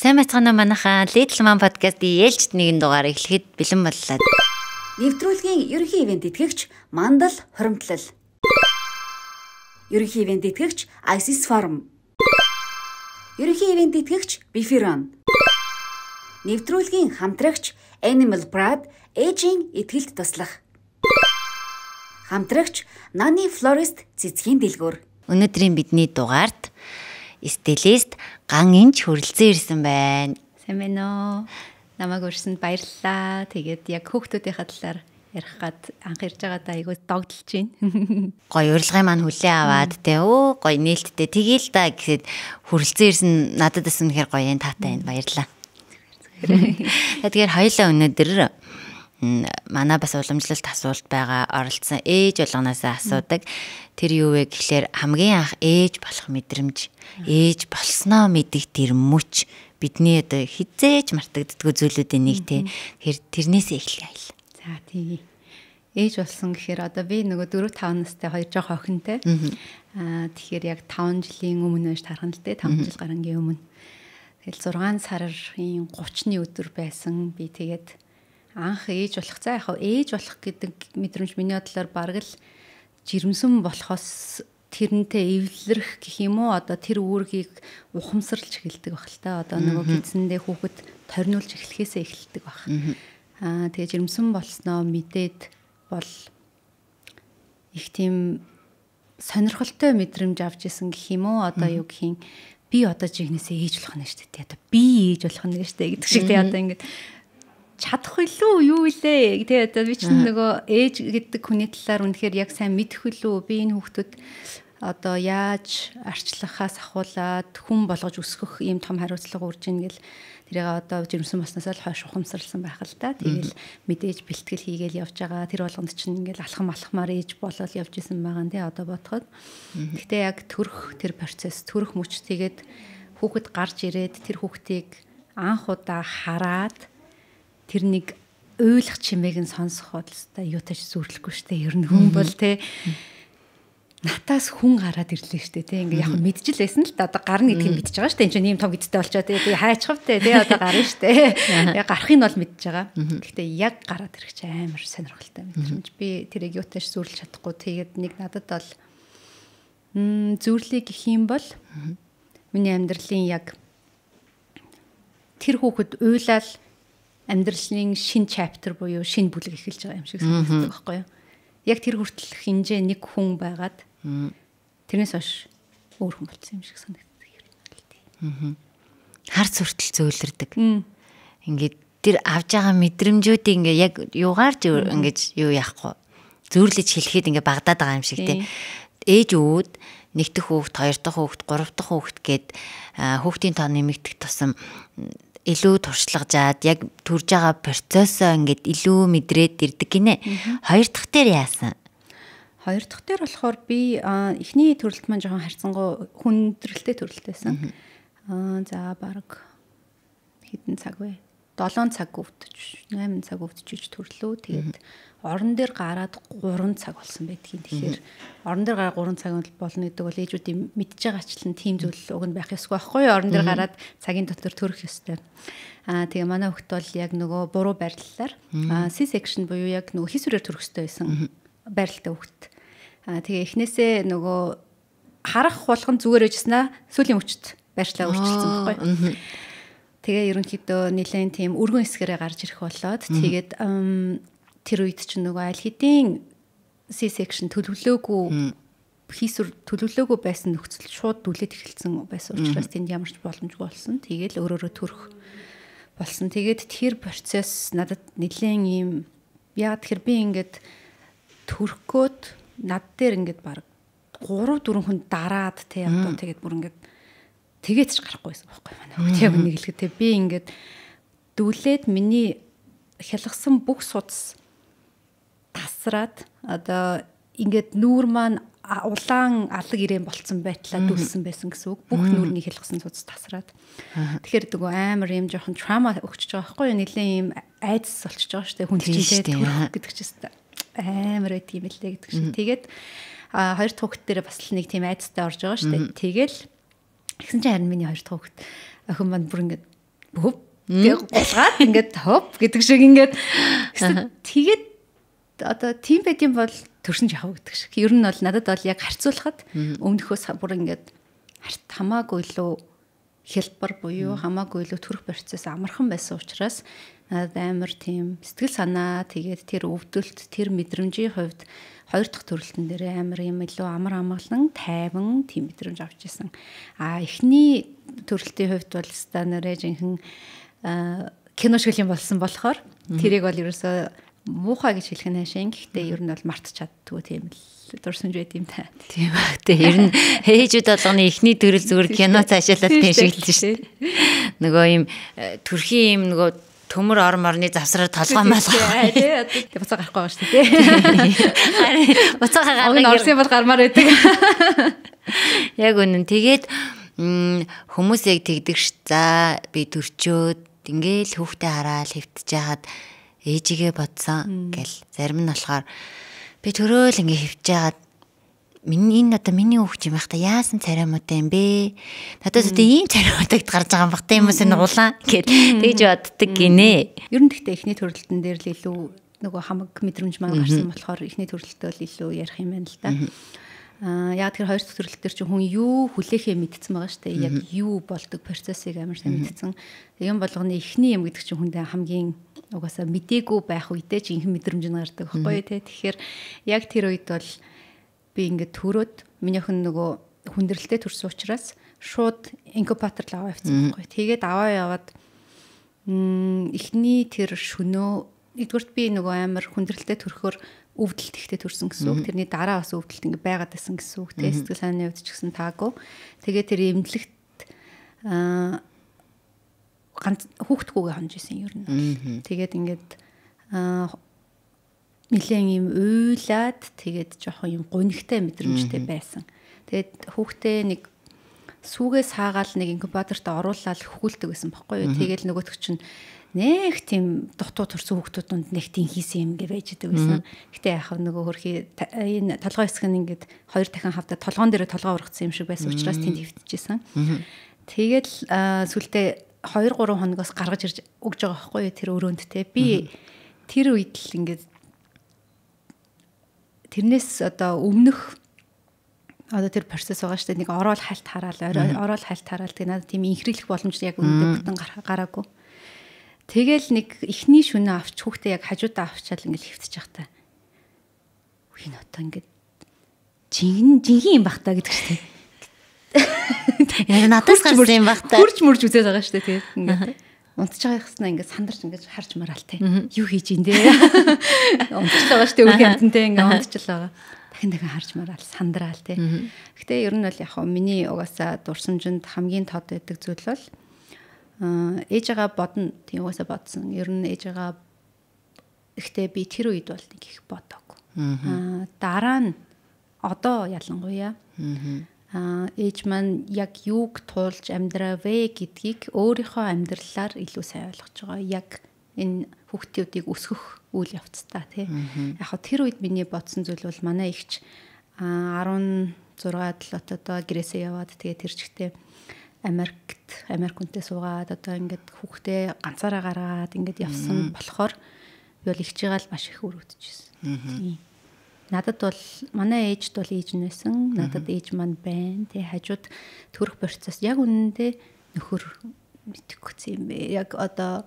Сайн байцгаана манайхаа Little Mom podcast-ийн ээлжид нэгэн дугаар эхлэхэд бэлэн боллоо. Нэвтрүүлгийн ерөнхий ивент итгэгч Мандал Хуримтлал. Ерөнхий ивент итгэгч Isis Farm. Ерөнхий ивент итгэгч Bifiron. Нэвтрүүлгийн хамтрагч Animal Pride ээжийн итгэлд туслах. Хамтрагч Nani Florist цэцгийн дэлгүүр. Өнөөдрийн бидний дугаард стилист Ган Инж хүрэлцэн ирсэн байна. Сайн байна уу? Намайг урьсанд баярлалаа. Тэгээд яг хүүхдүүдийнхээ талаар ярих гад анх ирж байгаадаа айгүй догдолж байна. Гоё урилгын маань хүлээн аваад гоё нээлттэй тгийл та гэхэд хүрэлцэн ирсэн надад бас үнэхээр гоё энэ таатай байна. Баярлалаа. Тэгэхээр хоёулаа өнөөдөр манай бас уламжлалт асуулт байгаа оролцсон ээж болгоноос асуудаг. Тэр юу вэ гэхлээр хамгийн анх ээж болох мэдрэмж, ээж болсноо мэдих тэр мөч бидний одоо хизээж мартагддгүй зүйлүүдийн нэг те. Тэгэхээр тэрнээсээ эхлэе аял. За тийм. Ээж болсон гэхээр одоо би нөгөө 4-5 настай хоёр жоох охинтой. Тэгэхээр яг 5 жилийн өмнө байж тархан л те 5 жил гарангийн өмнө. Тэгэл 6 сарын 30-ны өдөр байсан. Би тэгээд анх ээж болох. За яг ээж болох гэдэг мэдрэмж миний бодлоор бараг л жирэмсэн болохоос тэрнтэй эвлэрэх гэх юм уу, одоо тэр үүргийг ухамсарлж эхэлдэг байх л та. Одоо нөгөө гидсэндээ хүүхэд торниулж эхлэхээсээ эхэлдэг байх. Тэгээ жирэмсэн болсноо мэдээд бол их тийм сонирхолтой мэдрэмж авч исэн гэх юм уу, одоо юу гэх юм, би одоо жигнэсээ ээж болох нь шүү дээ. Одоо би ээж болох нь шүү дээ гэдэг шиг тий одоо ингэж чадах үлээ юу илээ. Тэгээ одоо би ч нөгөө ээж гэдэг хүний талаар үнэхээр яг сайн мэдэх үлээ. Би энэ хүүхдүүд одоо яаж арчлахаас ахуулаад хүн болгож өсгөх ийм том хариуцлага урж ийн гэл тэрийг одоо жирэмсэн болсноос л хойш ухамсарласан байх л та. Тэгэл мэдээж бэлтгэл хийгээл явж байгаа. Тэр болгонд чинь ингээл алхам алхмаар ээж болол явж исэн байгаа нэ одоо бодоход. Гэхдээ яг төрөх тэр процесс, төрөх мөч тэгээд хүүхэд гарч ирээд тэр хүүхдийг анх удаа хараад тэр нэг уйлах чимээг нь сонсох бодлоо юутаж зүрлэхгүй штэ. Ер нь хүн бол те натаас хүн гараад ирлээ штэ те. Ингээ яг мэдчихэл байсан л да. Одоо гарна гэдгийг мэдчихэж байгаа штэ. Энд чинь ийм том гэдтэй болчоо те. Би хайчхавтэй те. Одоо гарна штэ. Яг гарахыг нь бол мэдчихэж байгаа. Гэхдээ яг гараад ирэх чи амар сонирхолтой мэдрэмж. Би тэрийг юутаж зүрлэж чадахгүй. Тэгээд нэг надад бол зүрлэе гэх юм бол миний амьдралын яг тэр хүүхэд уйлал амьдралын шинэ chapter буюу шинэ бүлэг эхэлж байгаа юм шиг санагддаг байхгүй юу? Яг тэр хүртэл хинжээ нэг хүн байгаад тэрнээс хойш өөр хүн болсон юм шиг санагддаг юм. Харц хүртэл зөөлрдөг. Ингээд тэр авж байгаа мэдрэмжүүдийг ингээ яг юугаар ч ингэж юу яахгүй зөөрлөж хэлэхэд ингээ багдаад байгаа юм шиг тий. Ээж өвөд нэг дэх хүүхэд, хоёр дахь хүүхэд, гурав дахь хүүхэд гээд хүүхдийн тоо нэмэгдэх тусам илүү туршлагажаад яг төрж байгаа процессоо ингээд илүү мэдрээд ирдэг гинэ. Хоёр дахь дээр яасан? Хоёр дахь дээр болохоор би эхний төрөлт маань жоохон харьцангуй хүндрэлтэй төрөлттэйсэн. За баг хэдэн цаг вэ? 7 цаг өвдөж, 8 цаг өвдөж төрлөө. Тэгээд орон дээр гараад 3 цаг болсон байдгийн. Тэгэхээр орон дээр гараад 3 цаг болно гэдэг бол ээжүүдийн мэдж байгаачлан тийм зүйл уг нь байх ёсгүй байхгүй юу? Орон дээр гараад цагийн дотор төрөх ёстой. Тэгээ манай хүүхд бол яг нөгөө буруу байрлалаар C-section буюу яг нөгөө хийсвэрээр төрөх ёстой байсан байралтай хүүхд. Тэгээ эхнээсээ нөгөө харах болгон зүгээр ээжснаа сүүлийн өчт байршлаа өөрчилсөн байхгүй юу? Тэгээ ерөнхийдөө нэлээд тийм өргөн хэсгээрээ гарч ирэх болоод тэгээд тэр үед чинь нөгөө аль хэдийн C-section төлөвлөөгүй хийсвэр төлөвлөөгүй байсан нөхцөл шууд дүлээд эхэлсэн байсан учраас тэнд ямар ч боломжгүй болсон. Тэгээд өөрөөрөө төрөх болсон. Тэгээд тэр процесс надад нэлээд юм яг тэр би ингээд төрөхгөөд над дээр ингээд баг 3-4 хүн дараад те одоо тэгээд бүр ингээд тэгээд ч гарахгүй байсан байхгүй манай хүүхд яг нэг л гэдэг. Би ингээд дүлээд миний хялгсан бүх судас тасраад одоо ингээд нүүр маань улаан алаг ирээн болцсон байтлаа дүлсэн байсан гэсэн үг. Бүх нүүрний хялгсан судас тасраад. Тэгэхээр дэгөө амар юм жоохон траума өгчөж байгаа байхгүй юу? Нэлээд юм айдас болчихж байгаа шүү дээ. Хүн чинь төрөх гэдэг чинь амар байт юм лээ гэдэг шиг. Тэгээд хоёр дахь хүүхэд дээр бас л нэг тийм айдастай орж байгаа шүү дээ. Тэгэл Тэгсэн чинь харин миний хоёр дахь хүүхэд охин маань бүр ингээд хөп гулгаад ингээд хоп гэдэг шиг ингээд тэгээд одоо тийм байт юм бол төрсөн жахав гэдэг шиг. Ер нь бол надад бол яг харьцуулахад өмнөхөөс бүр ингээд хамаагүй илүү хялбар буюу хамаагүй илүү төрөх процесс амархан байсан учраас надад амар тийм сэтгэл санаа тэгээд тэр өвдөлт тэр мэдрэмжийн хувьд хоёр дахь төрөлтөн дээр амар юм илүү амар амгалан тайван тийм мэдрэмж авч ирсэн. Эхний төрөлтийн хувьд бол станарэ жинхэнэ кино шиг юм болсон болохоор тэрийг бол ерөөсөө муухай гэж хэлэх нь хашийн. Гэхдээ ер нь бол мартч чаддгүй тийм л дурсамж байд юм та. Тийм ба. Тэ ер нь ээжүүд болгоны эхний төрөл зүгээр кино цаашаалаад тийм шиг л шүү дээ. Нөгөө юм төрхийн юм нөгөө төмөр орморны завсраар толгой малгай. Тэ буцаа гарахгүй байгаа шүү дээ. Буцаа гарах орсын бол гармаар байдаг. Яг үнэн. Тэгээд хүмүүс яг тэгдэг ш. За би төрчөөд ингээл хүүхдээ хараад хэвтэж яхад ээжигээ бодсон гэл зарим нь болохоор би төрөөл ингээ хэвж яагаад энэ одоо миний хүүхд юм байх та яасан цариамуутай юм бэ? Надад одоо ийм цариамуудад гарч байгаа юм бах та юмс энэ улаан гэд тэгж боддог гинэ. Ер нь гэхдээ эхний төрөлтөн дээр л илүү нөгөө хамаг мэдрэмж маань гарсан болохоор эхний төрөлтөө л илүү ярих юм байна л да. Яг тэр хоёр дахь төрөлт төр чинь хүн юу хүлээхээ мэдсэн байгаа шүү дээ. Яг юу болдог процессыг амар сайн мэдсэн. Юм болгоны эхний юм гэдэг чинь хүндээ хамгийн угаасаа мдээгүй байх үедээ чи инхэн мэдрэмж нь гардаг байхгүй юу те. Тэгэхээр яг тэр үед бол би ингээд төрөөд миний охин нөгөө хүндрэлтэй төрсөн учраас шууд инкубатор л аваа явцсан байхгүй. Тэгээд аваа яваад эхний тэр шөнөө нэгдүгürt би нөгөө амар хүндрэлтэй төрөхөөр өвдөлт ихтэй төрсөн гэсэн үг. Тэрний дараа бас өвдөлт ингэ байгаад байсан гэсэн үг. Тэ сэтгэл санааны хувьд ч гэсэн таагүй. Тэгээ тэр эмнэлэгт ганц хүүхдгүйгээ хонж исэн ер нь. Тэгээд ингээд нэлээд юм уйлаад тэгээд жоохон юм гунигтай мэдрэмжтэй байсан. Тэгээд хүүхдээ нэг сүүгээс хаагаал нэг инкубаторт оруулаад хөхүүлдэг байсан байхгүй юу. Тэгээл нөгөөтг чинь нэг тийм дутуу төрсөн хүүхдүүд донд нэг тийм хийсэн юм гээ байж байгаа байсан. Гэтэ яхав нөгөө хөрхий энэ толгой хэсэг нь ингээд хоёр дахин хавтаа толгоон дээр толгой ургацсан юм шиг байсан учраас тэнд хөвтөжсэн. Тэгэл сүлдээ 2-3 хоногоос гаргаж ирж өгж байгаа байхгүй юу тэр өрөөнд те. Би тэр үед л ингээд тэрнээс одоо өмнөх одоо тэр процесс байгаа шүү дээ. Нэг ороод хальт хараал тэгээ надад тийм инхрийлэх боломж яг үүндээ бүтэн гараагүй. Тэгэл нэг эхний шөнө авч хүүхдээ яг хажуудаа авчаал ингээл хөвтөж явахтаа. Үгүй н одоо ингээд жинхэнэ юм бах та гэдэг шүү дээ. Яг надаас гарсан юм бах та. Хурж мөрж үзээд байгаа шүү дээ. Тэгээд ингээд унтж байгаа яхснаа ингээд сандарч ингээд харж мараал те. Юу хийж ин дээ. Унтж байгаа шүү дээ үгүй амтантай ингээд унтж л байгаа. Дахин харж мараал сандраал те. Гэтэ ер нь бол яг хөө миний угаасаа дурсамжинд хамгийн тод байдаг зүйл бол ээжээгээ бодно тийм угаасаа бодсон. Ер нь ээжээгээ ихтэй би тэр үед бол нэг их бодоогүй. Дараа нь одоо ялангуяа ээж маань яг юуг туулж амьдравэ гэдгийг өөрийнхөө амьдралаар илүү сайн ойлгож байгаа. Яг энэ хүүхдүүдийг өсгөх үйл явцтай тий. Яг хөө тэр үед миний бодсон зүйл бол манай ихч 16 одоо гэрээсээ яваад тэгээ тэр чигтээ Америк хүнтэй суугаад одоо ингээд хүүхдээ ганцаараа гаргаад ингээд явсан болохоор би бол ихчээгээ л маш их өрөвдөжсэн. Надад бол манай ээжд бол ээж нь байсан. Надад ээж маань байна. Тэ хажууд төрөх процесс яг үнэндээ нөхөр мэдчихсэн юм бэ. Яг одоо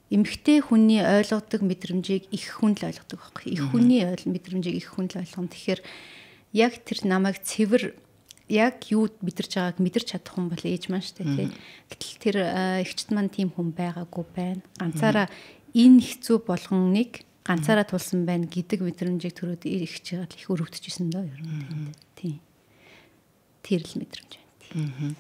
эмэгтэй хүний ойлгодог мэдрэмжийг их хүн л ойлгодог байхгүй. Их хүний мэдрэмжийг их хүн л ойлгоно. Тэгэхээр яг тэр намайг цэвэр яг юу мэдэрч байгааг мэдэрч чадах хүн бол ээж маань шүү дээ тий. Гэтэл тэр эгчт маань тийм хүн байгаагүй байна. Ганцаараа энэ хэцүү болгоныг ганцаараа тулсан байна гэдэг мэдрэмжийг төрөөд эгч жагаад их өрөвдөжсэн доо ер нь тий. Тэр л мэдрэмж байна.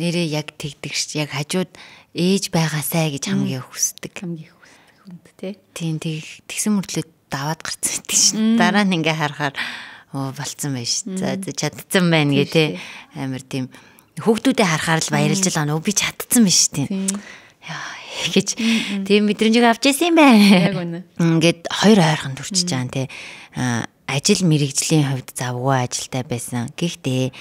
Нэрээ яг тэгдэг ш. Яг хажууд ээж байгаасай гэж хамгийн хүсдэг. Хамгийн хүсдэг хүнд тий. Тийм тэгсэн мөрлөө даваад гарцсан байдаг ш. Дараа нь ингээ харахаар болцсон байж. За чадсан байна гэ те. Амар тийм хүүхдүүдэд харахаар л баярлж л байгаа. Би чадсан биш тийм. Яа гэж тийм мэдрэмжийг авч ирсэн юм байна. Яг үнэ. Ингээд хоёр ойрхон төрчихж байгаа те. Ажил мэргэжлийн хувьд завгүй ажилтай байсан. Гэхдээ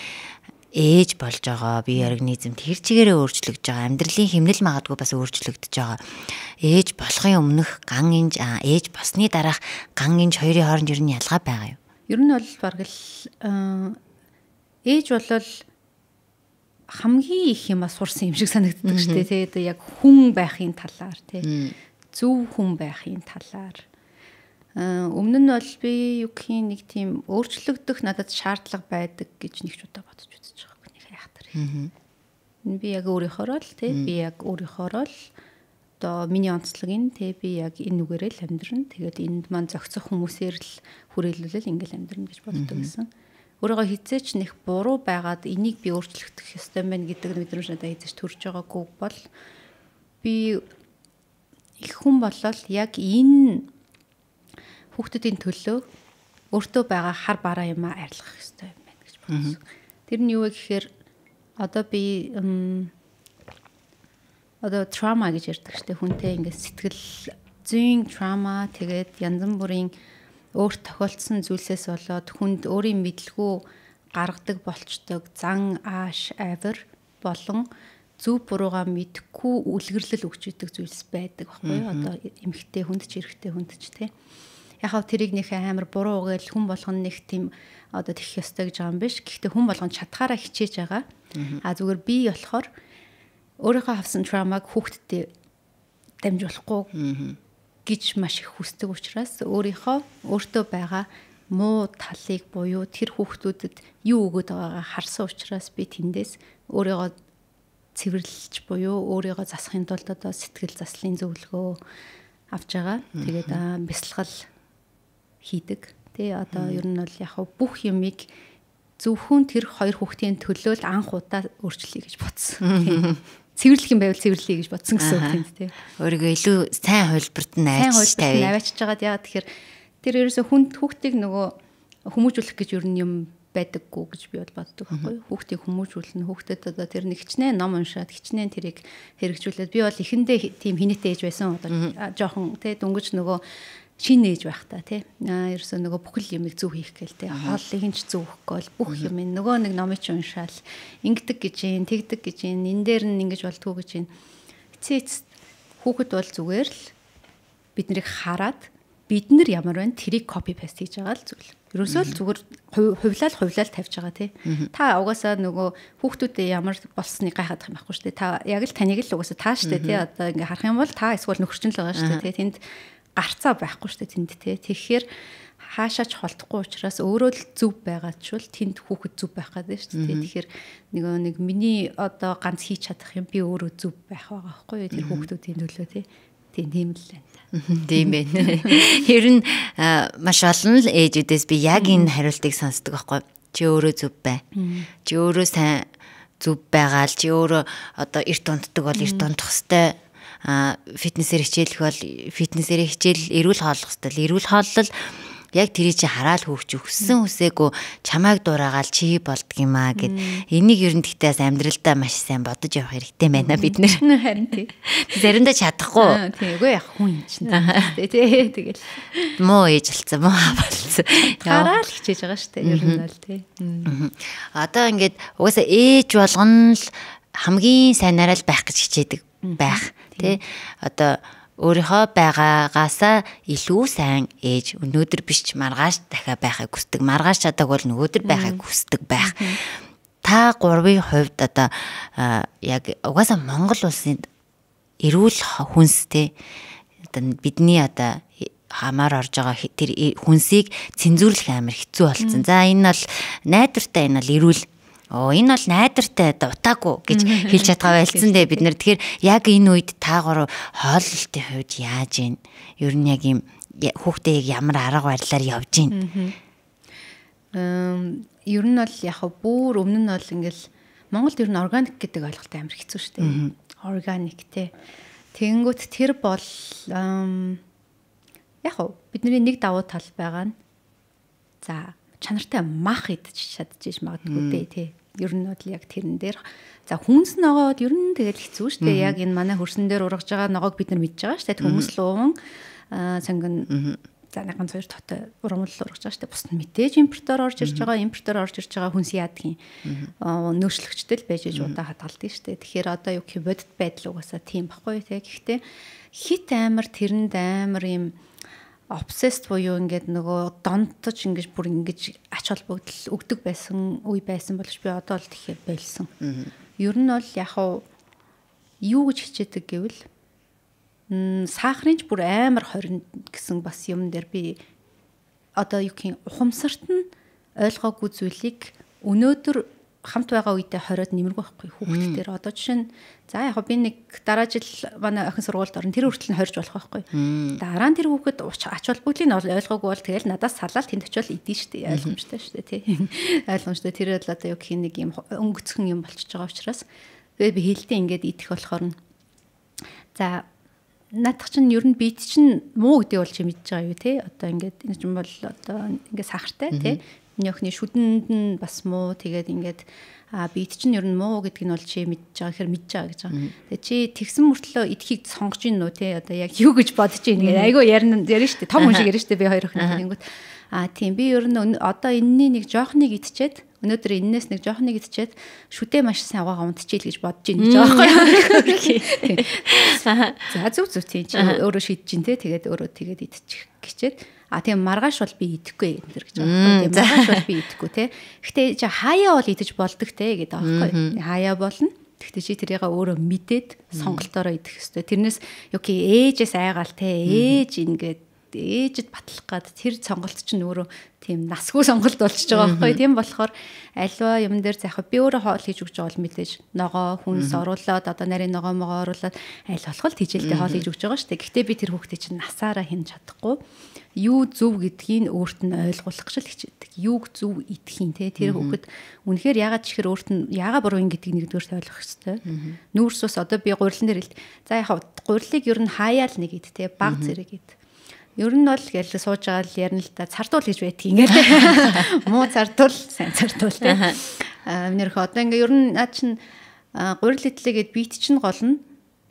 ээж болж байгаа бие организм тэр чигээрээ өөрчлөгдөж байгаа. Амьдралын хэмнэл магадгүй бас өөрчлөгдөж байгаа. Ээж болохын өмнөх ган инж ээж болсны дараах ган инж хоёрын хооронд ер нь ялгаа байгаа юу? Ер нь бол бараг л ээж болол хамгийн их юм сурсан юм шиг санагддаг шүү дээ. Тэгээд яг хүн байхын талаар тий. Зөв хүн байхын талаар. Өмнө нь бол би юу гэх нэг тийм өөрчлөгдөх надад шаардлага байдаг гэж нэг ч удаа бодож үзэж байгаа юм. Нэг яхтар. Би яг өөрийнхоороо л тий. Би яг өөрийнхоороо л одоо миний онцлог энэ тий. Би яг энэ нүгээрээ л амьдрна. Тэгээд энд маань зохицох хүмүүсээр л хүрээлүүлэл ингээл амьдрна гэж боддог гэсэн. Өөрийгөө хизээч нэх буруу байгаад энийг би өөрчлөгдөх ёстой байна гэдэг мэдрэмж надад хизээч төрж байгаагүй бол би их хүн болол яг энэ хүүхдүүдийн төлөө өөртөө байгаа хар бараа юм арилгах ёстой юм байна гэж бодсон. Тэр нь юу вэ гэхээр одоо би одоо траума гэж ярьдаг штеп хүнтэй ингээд сэтгэл зүйн траума тэгээд янз бүрийн өөрт тохиолдсон зүйлсээс болоод хүнд өөрийн мэдлгүй гаргадаг болчдөг зан ааш авир болон зөв буруугаа мэдхгүй үлгэрлэл өгч идэг зүйлс байдаг байхгүй юу? Одоо эмэгтэй хүнд ч эрэгтэй хүнд ч тийм. Яг хав тэрийг нэх амар буруу гээл хүн болгоно нэг тийм одоо тэгэх ёстой гэж байгаа юм биш. Гэхдээ хүн болгоно чадхаараа хичээж байгаа. Зүгээр би болохоор өөрийнхөө авсан травмаг хүүхдэд дамжуулахгүй гэж маш их хүсдэг учраас өөртөө байгаа муу талыг буюу тэр хүүхдүүдэд юу өгöd байгаагаа харсан учраас би тэндээс өөрийгөө цэвэрлэж буюу өөрийгөө засахын тулд одоо сэтгэл заслын зөвлөгөө авч байгаа. Тэгээд бясалгал хийдэг. Тэ одоо ер нь бол яг бүх юмыг зөвхөн тэр хоёр хүүхдийн төлөө л анх удаа өөрчлөе гэж бодсон. Цэвэрлэх юм байвал цэвэрлэе гэж бодсон гэсэн үг тийм тий. Өөрийгөө илүү сайн хувилбарт нь авчиж тавь. Авчиж байгаад яа тэгэхээр тэр ерөөсө хүүхдийг нөгөө хүмүүжүүлэх гэж ер нь юм байдаггүй гэж би бол боддог байхгүй юу. Хүүхдийг хүмүүжүүлнэ. Хүүхдэд одоо тэр нэг хичнээн ном уншаад хичнээн тэрийг хэрэгжүүлээд би бол эхэндээ тийм хинэттэй ээж байсан одоо жоохон тий дөнгөж нөгөө шинэ ээж байх та тий. Ерөөсөө нөгөө бүхэл юмыг зөв хийх гээл тий. Хоолыг нь ч зөв өгөхгүй бол бүх юм нөгөө нэг номыг ч уншаал ингэдэг гэж юм, тэгдэг гэж юм, энэ дээр нь ингэж болтгоо гэж юм. Эцээц хүүхэд бол зүгээр л биднийг хараад бид нар ямар байна тэрийг копи паст хийж байгаа л зүйл. Ерөөсөө л зүгээр хувлал тавьж байгаа тий. Та угаасаа нөгөө хүүхдүүдэд ямар болсныг гайхах юм байхгүй шүү дээ. Та яг л таныг л угаасаа таа шүү дээ тий. Одоо ингээ харах юм бол та эсвэл нөхөрчин л байгаа шүү дээ тий. Тэнд гарцаа байхгүй шүү дээ тэнд тий. Тэгэхээр хаашаач холдохгүй учраас өөрөө л зөв байгаа ч бол тэнд хүүхэд зөв байх гэдэг шүү дээ. Тэгэхээр нэг миний одоо ганц хийж чадах юм би өөрөө зөв байх байгаа байхгүй юу тэр хүүхдүүдийн төлөө тий. Тийм л байна. Тийм байна. Ер нь маш олон л ээжүүдээс би яг энэ хариултыг сонсдог байхгүй. Чи өөрөө зөв бай. Чи өөрөө сайн зөв байгаа л чи өөрөө одоо эрт унтдаг бол эрт унтах хэвээр фитнесээр хичээлэх бол фитнесээр хичээл эрүүл хооллох хэвээр эрүүл хооллол яг тэрий чи хараал хөөгч өссөн үсээгүй чамайг дуурайгаал чи болдг юм аа гэд энийг ер нь тэгтээс амьдралдаа маш сайн бодож явах хэрэгтэй байна бид нэр. Харин тий. Заримдаа чадахгүй. Тий. Үгүй яг хүн юм чинь. Тий. Тэгэл муу ээж болсон муу болсон. Хараал хичээж байгаа шүү дээ ер нь бол тий. Одоо ингээд угаасаа ээж болгоно л хамгийн сайнараа л байх гэж хичээдэг байх тий. Одоо өөрийнхөө байгаагаасаа илүү сайн ээж өнөөдөр биш маргааш дахиад байхыг хүсдэг. Маргааш чадаг бол нөгөөдөр байхыг хүсдэг байх. Та гурвын хувьд одоо яг угаасаа Монгол улсын эрүүл хүнстэй одоо бидний одоо хамаар орж байгаа тэр хүнсийг цензуурлах амар хэцүү болсон. За энэ бол найдвартай энэ бол эрүүл энэ бол найдвартай утаагүй гэж хэлж чадгаа байлцсан дээ бид нар. Тэгэхээр яг энэ үед та гурав хооллолтын хувьд яаж ийн? Ер нь яг юм хүүхдээ ямар арга барилаар явж ийн? Ер нь бол яг бүр өмнө нь бол ингээл Монголд ер нь органик гэдэг ойлголт амар хэцүү шүү дээ. Органик те. Тэнгүүт тэр бол яг бидний нэг давуу тал байгаа нь за чанартай мах идэж чадчих магадгүй дээ тий. Ер нь бол яг тэрэн дээр за хүнс ногоод ер нь тэгэл хэцүү шүү дээ. Яг энэ манай хөрсөн дээр ургаж байгаа ногоог бид нар мэдж байгаа шүү дээ. Хүмүүс луун сонгон За нэг ганц хоёр тотой урамлал ургаж байгаа штэ. Бус нь мэдээж импортоор орж ирж байгаа хүнс яадгийн нөөцлөгчтэй л байж удаа хадгалдаг штэ. Тэгэхээр одоо юу гэх бодит байдал угаасаа тийм баггүй те. Гэхдээ хит амар тэрэнд амар юм obsessed буюу ингээд нөгөө донтож ингэж бүр ингэж ач холбогдол өгдөг байсан үе байсан боловч би одоо л тэгэхээр болсон. Ер нь бол яг юу гэж хичээдэг гэвэл сахарын ч бүр амар хорин гэсэн бас юм дээр би одоо юу гэх юм ухамсарт нь ойлгоогүй зүйлийг өнөөдөр хамт байгаа үедээ хориод нэмэргүй байхгүй хүүхдүүдээр одоо жишээ нь за яг би нэг дараа жил манай охин сургуульд орно тэр хүртэл нь хорж болох байхгүй дараа нь тэр хүүхэд ач холбогдлыг ойлгоогүй бол тэгэл надаас салаад тэнд очивол идэв штэ ойлгомжтой штэ тий ойлгомжтой тэр л одоо юу гэх нэг юм өнгөцхөн юм болчихж байгаа учраас тэгээд би хэлдэ ингээд идэх болохоор нь за наадах чинь ер нь бит чинь муу гэдэг бол чи мэдж байгаа юу те одоо ингээд энэ чинь бол одоо ингээд сахартай те миний охины шүдэнд нь бас муу тэгээд ингээд бит чинь ер нь муу гэдг нь бол чи мэдж байгаа гэхээр мэдж байгаа гэж байгаа. Тэгээд чи тэгсэн мөртлөө идэхийг сонгож ийн нөө те одоо яг юу гэж бодож ийн гэдэг айгүй ярина штэ том хүн шиг ярина штэ би хоёр охин тэнгүүт тийм би ер нь одоо энэний нэг жоохныг идчихэд өнөөдөр энэс нэг жоохныг идчихэд шүдэ маш сайн угаагаа унтчихъя гэж бодож ийн гэж байгаа байхгүй. За зүг тийм чи өөрөө шийдэж ин те тэгээд өөрөө тэгээд идчих гэчээд тийм маргааш бол би идэхгүй энэ гэж байгаа. Тийм маргааш бол би идэхгүй те. Гэхдээ чи хаяа бол идэж болдог те гэдэг байгаа байхгүй. Хаяа болно. Гэхдээ чи тэрийг өөрөө мэдээд сонголтоороо идэх хэрэгтэй. Тэрнээс юу гэх ээжээс айгаал те ээж ингээд ээжэд батлах гад тэр сонголт чинь өөрөө тийм насгүй сонголт болчихж байгаа байхгүй. Тийм болохоор альва юм дээр заах би өөрөө хоол хийж өгч байгаа бол мэдээж ногоо хүнс оруулаад одоо нарийн ногоо могоо оруулаад аль болох тижэлтэй хоол хийж өгч байгаа шүү дээ. Гэхдээ би тэр хүүхдээ чинь насаараа хин чадахгүй юу зөв гэдгийг өөрт нь ойлгуулах гэж л хичээдэг. Юуг зөв идэхин те тэр хүүхэд үнэхээр яагаад чихэр өөрт нь яагаад буруу юм гэдгийг нэгдүгээр ойлгох хэрэгтэй. Нүүрс бас одоо би гурилан дээр хэлт. За яг гурилыг ер нь хаяал нэг ид те баг зэрэг ид. Ер нь бол гээл сууж байгаа л ярина л да цартуул гэж байдгийг ингээд муу цартуул сайн цартуул те нэрх одоо ингээ ер нь наа чин гурил итлээгээд бит чин гол нь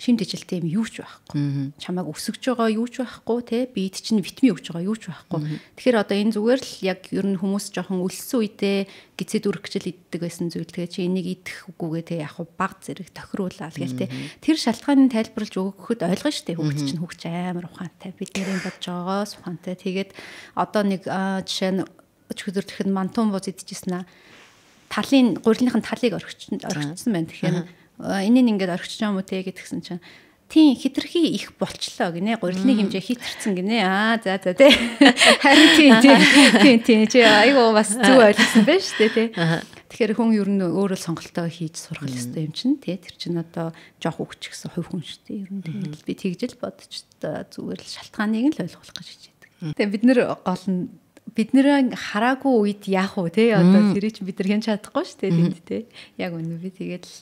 шин дэжилтэй юм юу ч байхгүй чамайг өсөж байгаа юу ч байхгүй те бит чин витамин өгж байгаа юу ч байхгүй тэгэхээр одоо энэ зүгээр л яг ер нь хүмүүс жоохон өлссөн үедээ гизэд үргэжл иддэг байсан зүйл тэгээ чи энийг идэх үгүйгээ те яг баг зэрэг тохируулаад гээл те тэр шалтгааныг тайлбарлаж өгөхөд ойлгоно штэ хүүхд чинь хүүхд амар ухаантай бид нэрийн бодож байгаагаас ухаантай тэгээд одоо нэг жишээ нь өчигдөр тэгэхэд мантун бууз идчихсэн талын гурилынхын талыг орхичсан байна тэгэхээр энэний ингээд орхиж байгаа юм уу те гэдгсэн чинь тийм хитрхи их болчлоо гинэ гурилны хэмжээ хитэрсэн гинэ за те харин тийм чи айгу бас зүг ойлгосон байж тээ те тэгэхээр хүн ер нь өөрөө сонголтоо хийж сурах хэрэгтэй юм чинь те тэр чинь одоо жоох өгч гэсэн хувь хүн шүү дээ ер нь би тэгжэл бодож зүгээр л шалтгааныг л ойлгох гэж хичээдэг. Тэгээ бид нэр гол нь бид нэр хараагүй үед яах вэ те одоо тэр чинь бид нар хэн чадахгүй шүү дээ тэнд те яг үнэ би тэгээд л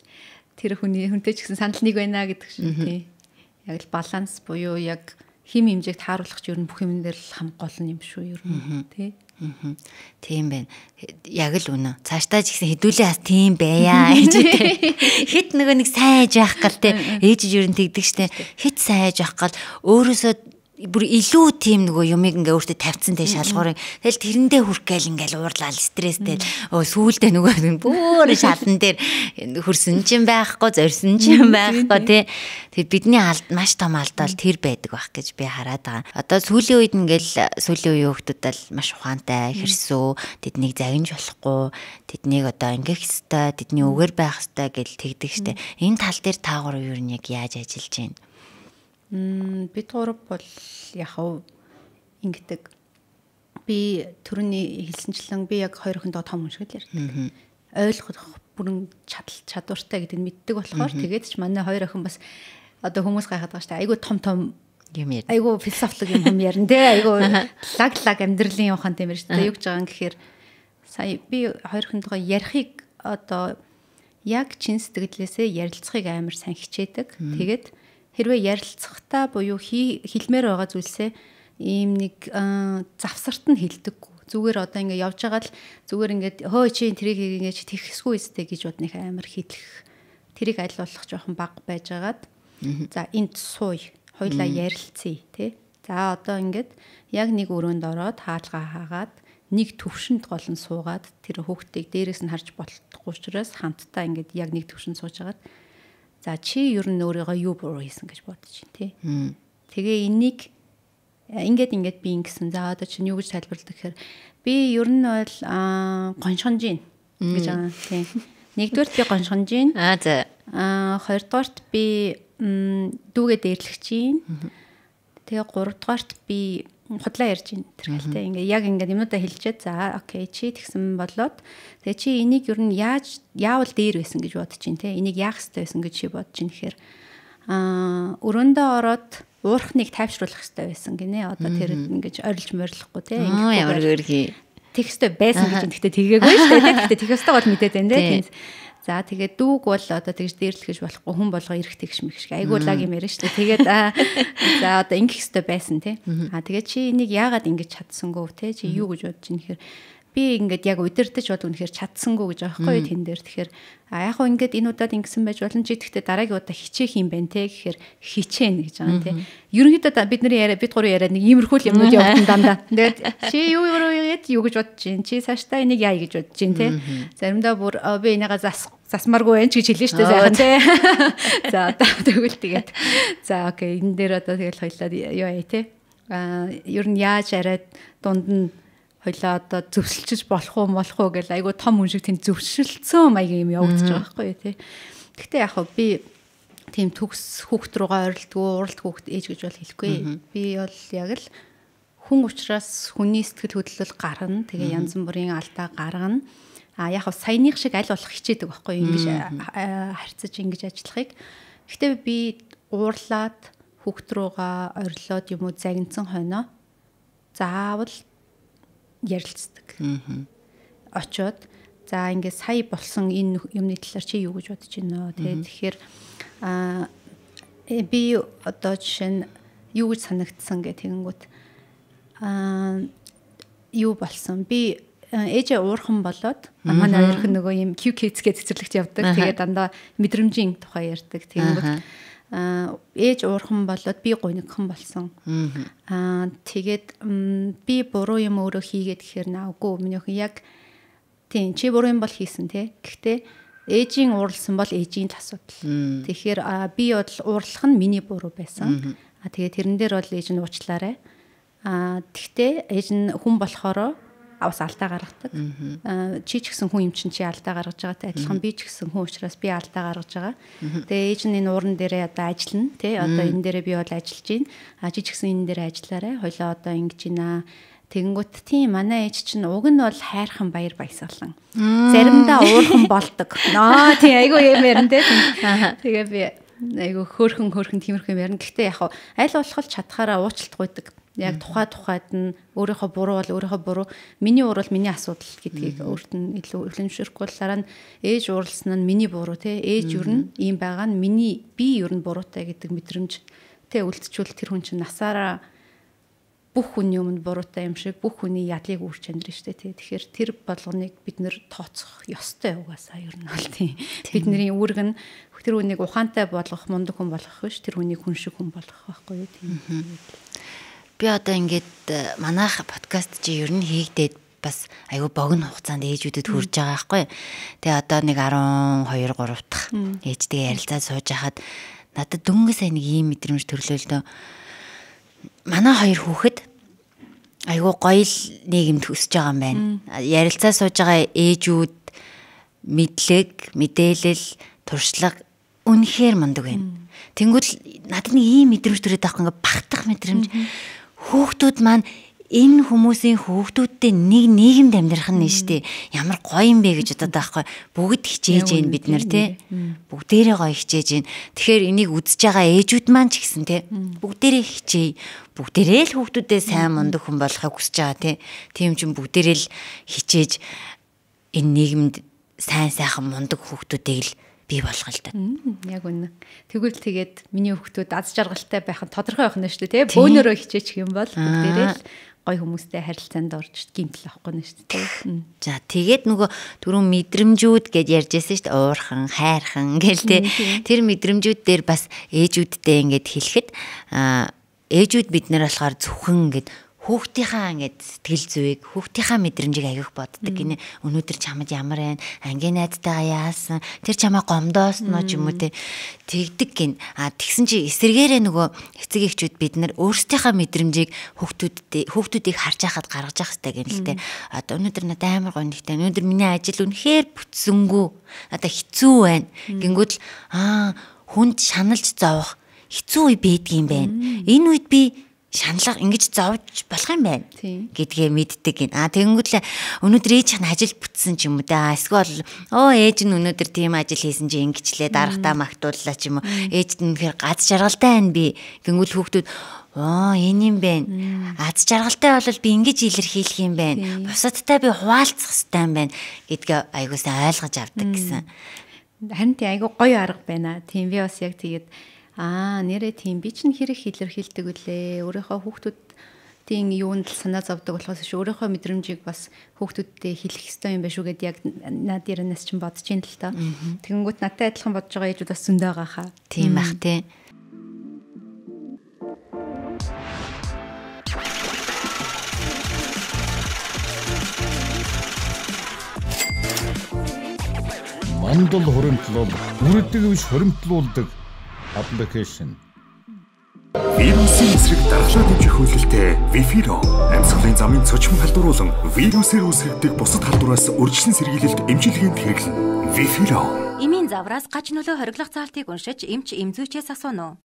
тэр хүнтэй ч гэсэн санал нэг байна гэдэг шиг тий. Яг л баланс буюу яг хим хэмжээг тааруулах ч ер нь бүх юм дээр л хам гол юм шүү ер нь тий. Тийм байна. Яг л үнэ. Цаашдаа ч гэсэн хэдүүлээ бас тийм байя гэж тий. Хит нөгөө нэг сайн ээж явах гал тий. Ээж ер нь тэгдэг штэ. Хит сайн ээж явах гал өөрөөсөө бүр илүү тийм нөгөө юмыг ингээ өөртөө тавьсан те шалгуурын тэгэл тэрэндээ хүрх гээл ингээл уурлал стресстэй сүүлдээ нөгөө бүр шалан дээр хөрсөн ч юм байхгүй зорьсон ч юм байхгүй те тэр бидний маш том алдаа тэр байдаг байх гэж би хараад байгаа. Одоо сүүлийн үед ингээл сүүлийн үеийн хүмүүсд л маш ухаантай хэрсүү тэднийг загинж болохгүй тэднийг одоо ингээх хэвээр тэдний үгээр байх хэвээр гэл тэгдэг штэ. Энэ тал дээр та гурав юу нэг яаж ажиллаж байна? Бид гурав бол яхав ингэдэг. Би түрүүний хэлсэнчлэн би яг хоёр охиндоо том хүн шиг л ярьдаг. Ойлгох бүрэн чадвартай гэдэг нь мэддэг болохоор тэгээд ч манай хоёр охин бас одоо хүмүүс гайхаад байгаа шүү дээ. Айгу том юм яа. Айгу философик юм ярина те. Айгу лаг амьдралын ухаан тийм шүү дээ. Юу гэж байгаа юм гэхээр сая би хоёр охиндоо ярихыг одоо яг чин сэтгэлээсээ ярилцахыг амар сайн хичээдэг. Тэгээд хэрвээ ярилцахтаа буюу хэлмээр байгаа зүйлсээ ийм нэг завсарт нь хэлдэггүй. Зүгээр одоо ингээ явж байгаа л зүгээр ингээд хөө чи тэрийг ингээ тэгхэсгүй үстэй гэж бодныг амар хэлэх. Тэрийг аль болох жоохон бага байжгаад за энд сууя. Хоёлаа ярилцъя тий. За одоо ингээд яг нэг өрөөнд ороод хаалгаа хаагаад нэг төвшөнд гол нь суугаад тэр хүүхдийг дээрээс нь харж болохгүй учраас хамтдаа ингээд яг нэг төвшөнд суужгаад за чи ер нь өөрийгөө юу буруу хийсэн гэж бодож байна тий. Тэгээ энийг ингээд би ингэсэн. За одоо чинь юу гэж тайлбарладаг гэхээр би ер нь бол гоншгонж гин гэж байгаа тий. Нэгдүгээрт би гоншгонж гин. За. Хоёрдугаарт би дүүгээ дээрлэгч гин. Тэгээ гуравдугаарт би худлаа ярьж байна тэр хэлтэй. Ингээ яг ингээд юмудаа хэлчихэд за окей чи тэгсэн болоод тэгээ чи энийг ер нь яавал дээр байсан гэж бодож чинь те энийг яах хэрэгтэй байсан гэж чи бодож чинь гэхээр өрөөндөө ороод уурхныг тайвшруулах хэрэгтэй байсан гинэ. Одоо тэр ингэж орилж морилохгүй те ингээ ямар гэрхий тексттэй байсан гэж тэгтээ тгээгүй шүү дээ. Тэгтээ тексттэй бол мэдээд байна те. За тэгээд дүүг бол одоо тэгж дээрлэхэж болохгүй хүн болго ирэх тэгш мэх шиг айгүй лаг юм яриа шүү дээ. Тэгээд за одоо ингэх хэрэгтэй байсан тий. Тэгээд чи энийг яагаад ингэж чадсангүй те чи юу гэж бодож ин гэхээр би ингээд яг удирдах бол үнэхээр чадсангүй гэж аахгүй юу тэн дээр. Тэгэхээр яг хөө ингээд энэ удаад ингэсэн байж болно чи тэгтээ дараагийн удаа хичээх юм байна те гэхээр хичээнэ гэж байгаа тий. Ерөнхийдөө бид гурав яриад нэг иймэрхүү юмнууд явуулсан дандаа. Тэгээд чи юу гэж бодож чинь чи цаашдаа энийг яа гэж бодож чинь те. Заримдаа бүр би энийгээ засмаргүй байх гэж хэлсэн шүү дээ сайхан тий. За одоо тэгвэл тэгээд за окей энэ дээр одоо тэгэл хоёлаа юу яа тий. Ер нь яаж арайд дунд нь хоёлаа одоо зөвшөлж болох уу гэл айгу том хүн шиг тийм зөвшөлдсөн маягийн юм явагдаж байгаа байхгүй юу тий. Гэхдээ яг би тийм төгс хүүхд руугаа ойрлдгоо уралд хүүхд ээж гэж бол хэлэхгүй. Би бол яг л хүн учраас хүний сэтгэл хөдлөл гарна. Тэгээ янз бүрийн алдаа гаргана. Яг саяных шиг аль болох хичээдэг байхгүй юу ингэж харьцаж ингэж ажиллахыг. Гэхдээ би уурлаад хүүхд руугаа орилоод юм уу загинцсан хойноо заавал ярилцдаг. Очоод за ингээд сая болсон энэ юмны талаар чи юу гэж бодож байна вэ? Тэгэхээр би одоо жишээ нь юу гэж санагдсан гэх тэгэнгүүт юу болсон би ээжээ уурхан болоод манай хоёрхан нөгөө юм QKZ гэж цэцэрлэгт явдаг. Тэгээд дандаа мэдрэмжийн тухай ярьдаг. Тэгэнгүүт ээж уурхан болоод би гунигхан болсон. Тэгээд би буруу юм өөрөө хийгээд гэхээр наавгүй. Минийхэн яг тийм чи буруу юм бол хийсэн те. Гэхдээ ээжийн уурлсан бол ээжийн асуудал. Тэгэхээр би бол уурлах нь миний буруу байсан. Тэгээд тэрэн дээр бол ээж нь уучлаарай. Тэгтээ ээж нь хүн болохоро авс алдаа гаргадаг. Чи ч гэсэн хүн юм чинь чи алдаа гаргаж байгаатай адилхан би ч гэсэн хүн учраас би алдаа гаргаж байгаа. Тэгээ ээж нь энэ ууран дээрээ одоо ажиллана тий. Одоо энэ дээрээ би бол ажиллаж байна. Чи ч гэсэн энэ дээрээ ажиллаарай. Хойлоо одоо ингэж байна. Тэгэнгүүт тийм манай ээж чинь уг нь бол хайрхан баяр баясгалан. Заримдаа уурхан болдог. Тий айгүй юм ярина тий. Тэгээ би айгүй хөөрхөн тиймэрхүү юм ярина. Гэхдээ яг аль болох чадхаараа уучлалт гуйдаг. Яг тухайд нь өөрийнхөө буруу бол өөрийнхөө буруу, миний уур бол миний асуудал гэдгийг өөрт нь илүү илэмшэрхгүй дараа нь ээж уурлсан нь миний буруу те ээж юу н ийм байгаа нь би юу н буруутай гэдэг мэдрэмж те үлдчихвэл тэр хүн чинь насаараа бүх хүний өмнө буруутай юм шиг бүх хүний ядлыг үүрч чандрын штэ те тэгэхээр тэр болгоныг бид нэр тооцох ёстой угаасаа юу н бол тийм бидний үүрэг нь тэр хүнийг ухаантай болгох мундаг хүн болгох биш тэр хүнийг хүн шиг хүн болгох байхгүй юу тийм. Би одоо ингээд манайх подкаст чи ер нь хийгдээд бас айгүй богино хугацаанд ээжүүдэд хүрж байгаа байхгүй. Тэгээ одоо нэг 12 3 дахь ээжтэйгээ ярилцаад сууж хахад надад дөнгөж сайн нэг ийм мэдрэмж төрлөө л дөө. Манай хоёр хүүхэд айгүй гоё л нийгэмд өсөж байгаа юм байна. Ярилцаад сууж байгаа ээжүүд мэдээлэл, туршлага үнэхээр мундаг байна. Тэнгүүд надад нэг ийм мэдрэмж төрөд байгаа ингээ багтах мэдрэмж. Хүүхдүүд маань энэ хүмүүсийн хүүхдүүдтэй нэг нийгэмд амьдрах нь штэ ямар гоё юм бэ гэж бодоод байхгүй бүгд хичээж гин бид нар те бүгдээрээ гоё хичээж гин тэгэхээр энийг үзэж байгаа ээжүүд маань ч гэсэн те бүгдээрээ хичээе бүгдээрээ л хүүхдүүдээ сайн мундаг хүн болохыг хүсэж байгаа те тийм ч бүгдээрээ л хичээж энэ нийгэмд сайхан мундаг хүүхдүүдийг л бий болгоо л та. Яг үнэ. Тэгвэл тэгээд миний хүүхдүүд аз жаргалтай байх нь тодорхой байх нь шүү дээ, тий. Бөөнөрөө хичээчих юм бол бүгдээрээ л гой хүмүүстэй харилцаанд орж гимтэл авахгүй нь шүү дээ. За тэгээд нөгөө түрүүн мэдрэмжүүд гэж ярьжсэн шүү дээ. Уурхан, хайрхан гэл тий. Тэр мэдрэмжүүд дээр бас ээжүүдтэй ингээд хэлэхэд ээжүүд бид нэр болохоор зөвхөн ингээд хүүхдийнхаа ингээд сэтгэл зүйг, хүүхдийнхаа мэдрэмжийг аявих боддог гинэ. Өнөөдөр чамд ямар байна? Ангийн найзтайгаа яасан? Тэр чамаа гомдоосноо ч юм уу тэгдэг гин. Тэгсэн чи эсэргээрээ нөгөө эцэг эхчүүд бид нар өөрсдийнхаа мэдрэмжийг хүүхдүүдийг харж байхад гаргаж явах хэрэгтэй гэнэ л те. Одоо өнөөдөр надад амар гонхтой. Өнөөдөр миний ажил үнэхээр бүтсэнгүү. Одоо хэцүү байна. Гингүүд л хүнд шаналж зовох хэцүү үе байдгийм байна. Энэ үед би шаналга ингэж зовж болох юм байна гэдгээ мэддэг гин. Тэгэнгүүт л өнөөдөр ээж чинь ажил бүтсэн ч юм уу да. Эсвэл ээж нь өнөөдөр тийм ажил хийсэн чи ингэчлээ дарахтаа магтууллаа ч юм уу. Ээж нь тэгэхээр гац жаргалтай байна би. Гингүүл хүүхдүүд энэ юм байна. Аз жаргалтай бол би ингэж илэрхийлэх юм байна. Бусадтай би хуваалцах хэрэгтэй юм байна гэдгээ айгуусаа ойлгож авдаг гэсэн. Харин тийм айгу гоё арга байна. Тийм би бас яг тэгээд нэрээ тийм би чинь хэрэг илэрхийлдэг үлээ. Өөрийнхөө хүүхдүүдийн юунд л санаа зовдөг болохоос шүү. Өөрийнхөө мэдрэмжийг бас хүүхдүүдтэй хэлэх ёстой юм байна шүү гэд яг над яранаас чинь бодож ин л та. Тэгэнгүүт надтай адилхан бодож байгаа ээжүүд бас зөндөө байгаа хаа. Тийм бах тий. Мандал хуримтлал үрдэг биш хуримтлуулдаг аппликейшн. Вирусын эсрэг дархлаа дэмжих хөлөлтэй Vifiro амьсгалын замын цочмон халдварлан вирусээр үүсгдэг бусад халдвараас урьдчилан сэргийлэлт эмчилгээнд хэрэглэн Vifiro. Эмийн завраас гач нөлөө хориглох заалтыг уншиж эмч эмзүүчээс асууно.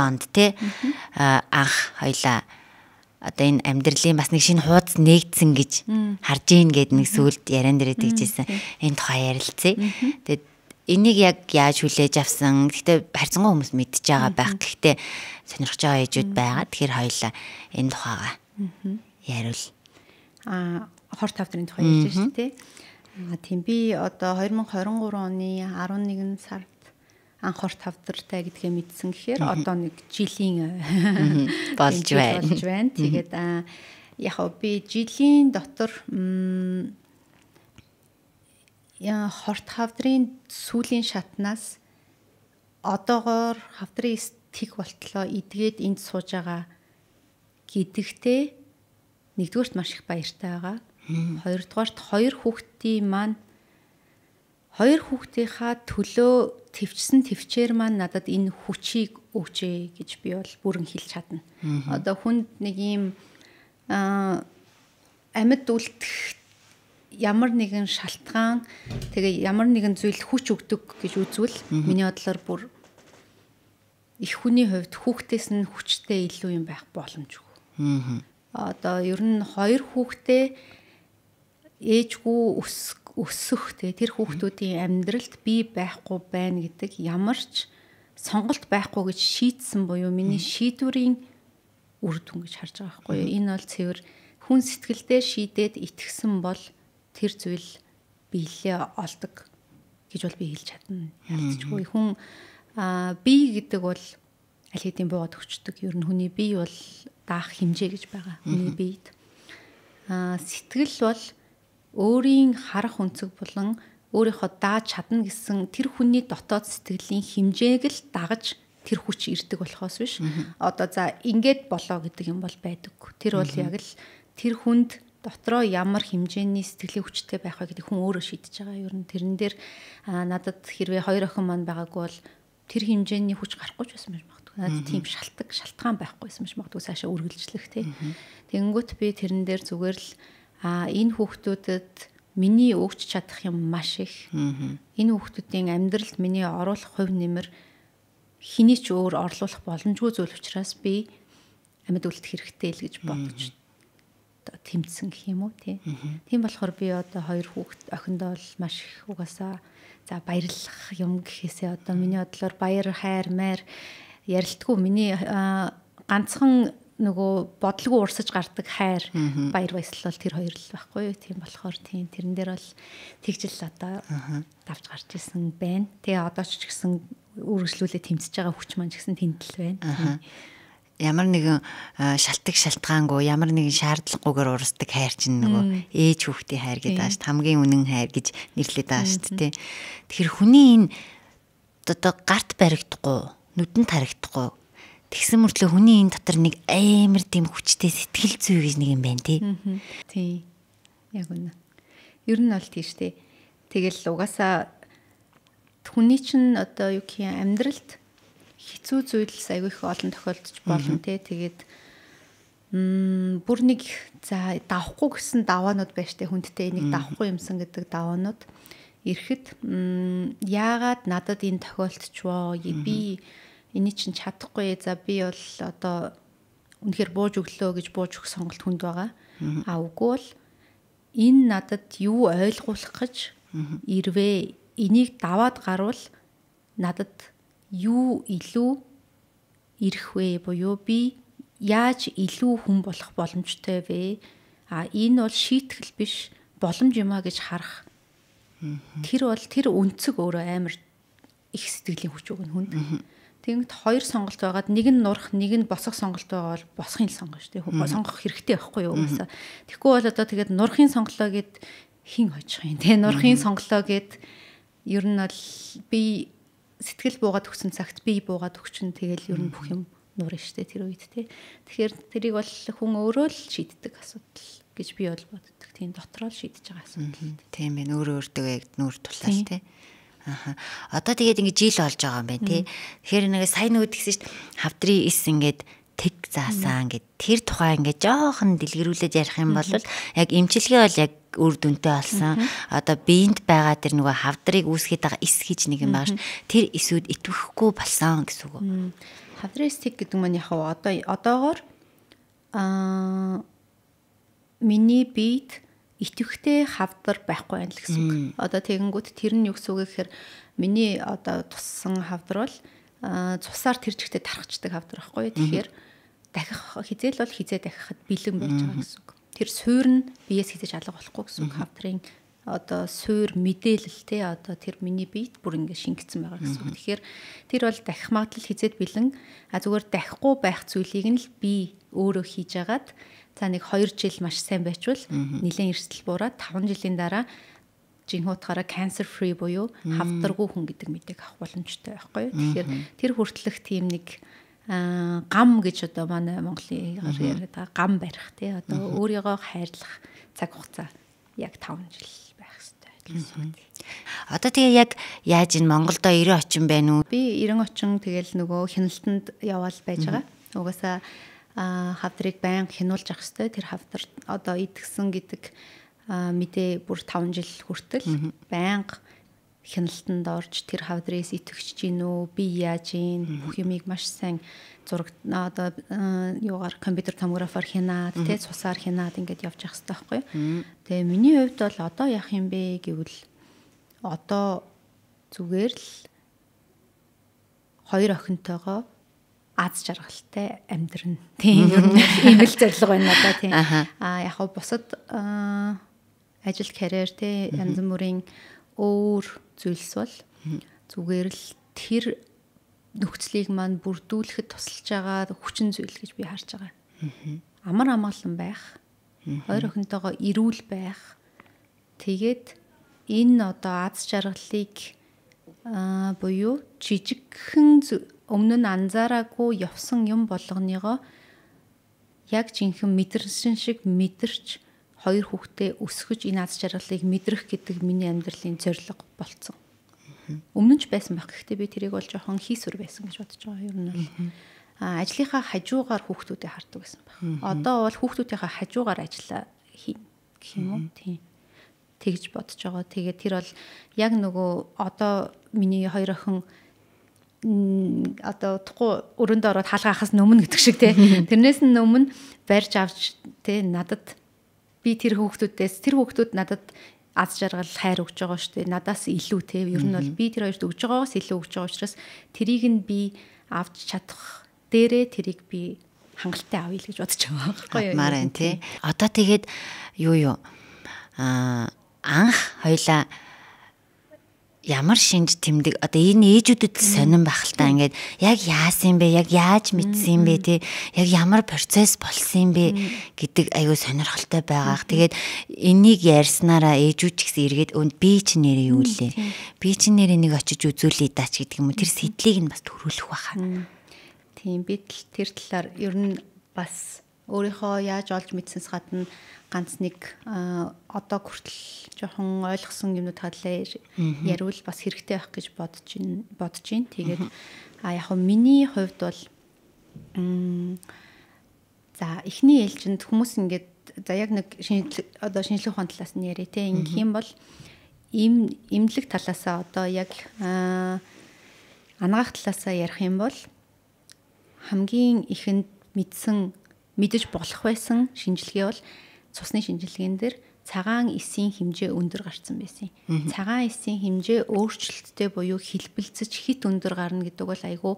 онд те анх хоёлаа одоо энэ амьдралын бас нэг шинэ хуудас нээгдсэн гэж харж ийн гэд нэг сүлд яриан дээр тэгжсэн. Энэ тухай ярилцъя. Тэгээд энийг яг яаж хүлээж авсан. Гэхдээ харьцангуй хүмүүс мэдж байгаа байх. Гэхдээ сонирхож байгаа ээжүүд байгаа. Тэгэхээр хоёлаа энэ тухайгаа яриул. Хорт тавдрын тухай ярьж шүү дээ. Тийм би одоо 2023 оны 11 сард анх хорт тавдартай гэдгээ мэдсэн гэхээр одоо нэг жилийн болж байна. Тэгээд яг би жилийн дотор хорт хавдрын сүүлийн шатнаас одоогоор хавдрын тэг болтлоо эдгээд энд сууж байгаа гэдэгтээ нэгдүгээрт маш их баяртай байгаа. Хоёрдугаарт хоёр хүүхдийнхаа төлөө төвчсөн төвчээр маань надад энэ хүчийг өгчээ гэж би бол бүрэн хэлж чадна. Одоо хүнд нэг юм амьд үлдэх ямар нэгэн шалтгаан тэгээ ямар нэгэн зүйл хүч өгдөг гэж үзвэл миний бодлоор бүр их хүний хувьд хүүхдээс нь хүчтэй илүү юм байх боломжгүй. Одоо ер нь хоёр хүүхдээ ээжгүй өсөх тэр хүүхдүүдийн амьдралд би байхгүй байна гэдэг ямар ч сонголт байхгүй гэж шийдсэн буюу миний шийдвэрийн үр дүн гэж харж байгаа байхгүй юу. Энэ бол цэвэр хүн сэтгэлдээ шийдээд итгэсэн бол тэр зүйл биелээ олдог гэж бол би хэлж чадна. Ялцчгүй хүн бие гэдэг бол аль хэдийн буугаад өгчдөг. Ер нь хүний бие бол даах хэмжээ гэж байгаа. Хүний биед сэтгэл бол өөрийн харах өнцөг болон өөрийнхөө дааж чадна гэсэн тэр хүний дотоод сэтгэлийн хэмжээг л дагаж тэр хүч ирдэг болохоос биш. Одоо за ингээд болоо гэдэг юм бол байдаг. Тэр бол яг л тэр хүнд дотроо ямар хэмжээний сэтгэлийн хүчтэй байх вэ гэдэг хүн өөрөө шийдэж байгаа. Ер нь тэрэн дээр надад хэрвээ хоёр охин маань байгаагүй бол тэр хэмжээний хүч гарахгүй ч байсан байж магадгүй. Надад тийм шалтгаан байхгүйсэн байж магадгүй цаашаа үргэлжлэх тий. Тэгэнгүүт би тэрэн дээр зүгээр л энэ хүүхдүүдэд миний өгч чадах юм маш их. Энэ хүүхдүүдийн амьдралд миний оруулах хувь нэмэр хэний ч өөр орлуулах боломжгүй зүйл учраас би амьд үлдэх хэрэгтэй л гэж бодож тэмцсэн гэх юм уу тий. Тийм болохоор би одоо 2 хүүхэд охиндоо бол маш их угаасаа за баярлах юм гэхээсээ одоо миний бодлоор баяр хайр майр ярилтгүй миний ганцхан нөгөө бодлого урсаж гардаг хайр баяр баясгал бол тэр хоёр л байхгүй юу. Тийм болохоор тийм тэрэн дээр бол тэгжил одоо давж гарч исэн байна. Тэгээ одоо ч гэсэн үргэлжлүүлээ тэмцэж байгаа хүч маань ч гэсэн тэнтэл байна. Ямар нэгэн шалтгаангүй ямар нэгэн шаардлагагүйгээр урсдаг хайр чинь нөгөө ээж хүүхдийн хайр гэдэг ааш хамгийн үнэн хайр гэж нэрлэдэг ааш тий. Тэгэхээр хүний энэ одоо гарт баригдахгүй, нүдэнд харагдахгүй тэгсэн мөртлөө хүний энэ дотор нэг амар тийм хүчтэй сэтгэл зүй гэж нэг юм байна тий. Тий. Яг үнэ. Ер нь бол тийш тий. Тэгэл угаасаа хүний чинь одоо юу гэх юм амьдралд хэцүү зүйлс аягүй их олон тохиолдож болно тий. Тэгээд бүр нэг за давхгүй гэсэн даваанууд байж тээ хүндтэй энийг давхгүй юмсан гэдэг даваанууд ирэхэд яагаад надад энэ тохиолдчихвоо би эний чинь чадахгүй за би бол одоо үнэхээр бууж өглөө гэж бууж өгөх сонголт хүнд байгаа. Үгүй бол энэ надад юу ойлгуулах гэж ирвэ энийг даваад гарвал надад юу илүү ирэх вэ буюу би яаж илүү хүн болох боломжтой вэ? Энэ бол шийтгэл биш боломж юм а гэж харах. Тэр бол тэр өнцөг өөрөө амар их сэтгэлийн хүч өгнө хүнд. Тэгэнгүүт 2 сонголт байгаад нэг нь нурах, нэг нь босох сонголт байгаа бол босхын л сонгоно шүү дээ. Сонгох хэрэгтэй байхгүй юу угаасаа. Тэгэхгүй бол одоо тэгээд нурахын сонголоо гэд хин хожих юм те. Нурахын сонголоо гэд ер нь бол би сэтгэл буугаад өгсөн цагт би буугаад өгчин тэгэл ер нь бүх юм нуурна штэ тэр үед тий. Тэгэхээр тэрийг бол хүн өөрөө л шийддэг асуудал гэж би бол боддог. Тийм дотроо л шийдэж байгаа асуудал. Тийм ээ өөрөө өөртөө нүүр тулаал тий. Одоо тэгээд ингэ жил болж байгаа юм байна тий. Тэгэхээр нэг сайн нүд гэсэн чинь хавдрын ис ингээд тэг заасан гэд тэр тухай ингээд жоохон дэлгэрүүлээд ярих юм бол яг эмчилгээ бол яг үр дүнтэй болсон. Одоо биеинд байгаа тэр нөгөө хавдрыг үүсгэж байгаа ис гэж нэг юм байгаа ш. Тэр исүүд итвэхгүй болсон гэсэн үг. Хавдрын стик гэдэг маань яг одоогоор миний биед итвэхтэй хавдар байхгүй байх л гэсэн үг. Одоо тэгэнгүүт тэр нь юу гэсэн үг гэхээр миний одоо туссан хавдар бол цусаар тэр чигтээ тархацдаг хавдар байхгүй. Тэгэхээр дахих хизээл бол хизээ дахихад бэлэн байж байгаа гэсэн үг. Тэр суур нь биеэс хизэж алга болохгүй гэсэн үг. Хавдрын одоо суур мэдээлэл те одоо тэр миний биед бүр ингэ шингэсэн байгаа гэсэн үг. Тэгэхээр тэр бол дахих магадлал хизээд бэлэн зүгээр дахихгүй байх зүйлийг нь л би өөрөө хийж агаад за нэг 2 жил маш сайн байчвал нэлээд эрсдэл буураад 5 жилийн дараа жинхэнэ утгаараа cancer free буюу хавдаргүй хүн гэдэг мэдээг авах боломжтой байхгүй юу. Тэгэхээр тэр хүртэлх тийм нэг гам гэж одоо манай Монголын яриад байгаа гам барих тий одоо өөрийгөө хайрлах цаг хугацаа яг 5 жил байх хэрэгтэй гэсэн үг. Одоо тэгээ яг яаж энэ Монголдо 90 очин байна уу? Би 90 очин тэгэл нөгөө хяналтанд яваал байж байгаа. Угаасаа хавдрыг байнга хянуулж авах хэрэгтэй. Тэр хавдар одоо идгсэн гэдэг мэдээ бүр 5 жил хүртэл байнга хяналтанд орж тэр хавдрээс итгэж гин үү би яаж ийн бүх юмыг маш сайн зураг одоо юугаар компьютер томографаар хянаад тэ цусаар хянаад ингээд явж явах хэрэгтэй байхгүй. Тэгээ миний хувьд бол одоо яах юм бэ гэвэл одоо зүгээр л 2 охинтойгоо аз жаргалтай амьдрна. Тийм ер нь ийм л зорилго байна надаа тийм. Яг хөө бусад ажил карьер тэ янз бүрийн өөр зүйлс бол зүгээр л тэр нөхцөлийг маань бүрдүүлэхэд тусалж байгаа хүчин зүйл гэж би харж байгаа. Амар амгалан байх, 2 охинтойгоо эрүүл байх. Тэгээд энэ одоо аз жаргалыг буюу жижигхэн өмнө нь анзаараагүй явсан юм болгоныгоо яг жинхэнэ мэдэрсэн шиг мэдэрч 2 хүүхдээ өсгөж энэ аз жаргалыг мэдрэх гэдэг миний амьдралын зорилго болцсон. Өмнө нь ч байсан байх. Гэхдээ би тэрийг бол жоохон хийсвэр байсан гэж бодож байгаа. Ер нь бол ажлынхаа хажуугаар хүүхдүүдээ хардаг байсан байх. Одоо бол хүүхдүүдийнхаа хажуугаар ажиллаа хийн гэх юм уу? Тийм. Тэгж бодож байгаа. Тэгээд тэр бол яг нөгөө одоо миний 2 охин одоо утгагүй өрөөндөө ороод хаалгаа хахаас өмнө гэдэг шиг тий. Тэрнээс нь өмнө барьж авч тий надад би тэр хүүхдүүд надад аз жаргал хайр өгж байгаа шүү дээ. Надаас илүү те. Ер нь бол би тэр хоёрт өгж байгаагаас илүү өгж байгаа учраас тэрийг нь би авч чадах дээрээ тэрийг би хангалттай авъя л гэж бодож байгаа байхгүй юу? Марин тий. Одоо тэгээд юу анх хоёлаа ямар шинж тэмдэг одоо энэ ээжүүдэд сонирн байх л та ингээд яг яасан бэ, яг яаж мэдсэн бэ тий, яг ямар процесс болсон бэ гэдэг аюу сонирхолтой байгаах. Тэгээд энийг ярьснараа ээжүүд ч гэсэн эргээд би чи нэрээ юу лээ, би чи нэрээ нэг очиж үзүүлээ даач гэдэг юм уу, тэр сэтлийг нь бас төрүүлэх байхаа. Тийм би тэр талаар ер нь бас өөрийнхөө яаж олж мэдсэнс гадна ганц нэг одоо хүртэл жоохон ойлгосон юмнууд хадлаа яривал бас хэрэгтэй байх гэж бодож байна. Тэгээд яг миний хувьд бол за эхний ээлжинд хүмүүс ингээд за яг нэг шинжлэх ухааны талаас нь яриа те ингэх юм бол имлэг талаасаа одоо яг анагаах талаасаа ярих юм бол хамгийн ихэнд мэдэж болох байсан шинжилгээ бол цусны шинжилгээнд дэр цагаан эсийн хэмжээ өндөр гарсан байсан. Цагаан эсийн хэмжээ өөрчлөлттэй буюу хэлбэлцэж хит өндөр гарна гэдэг бол айгүй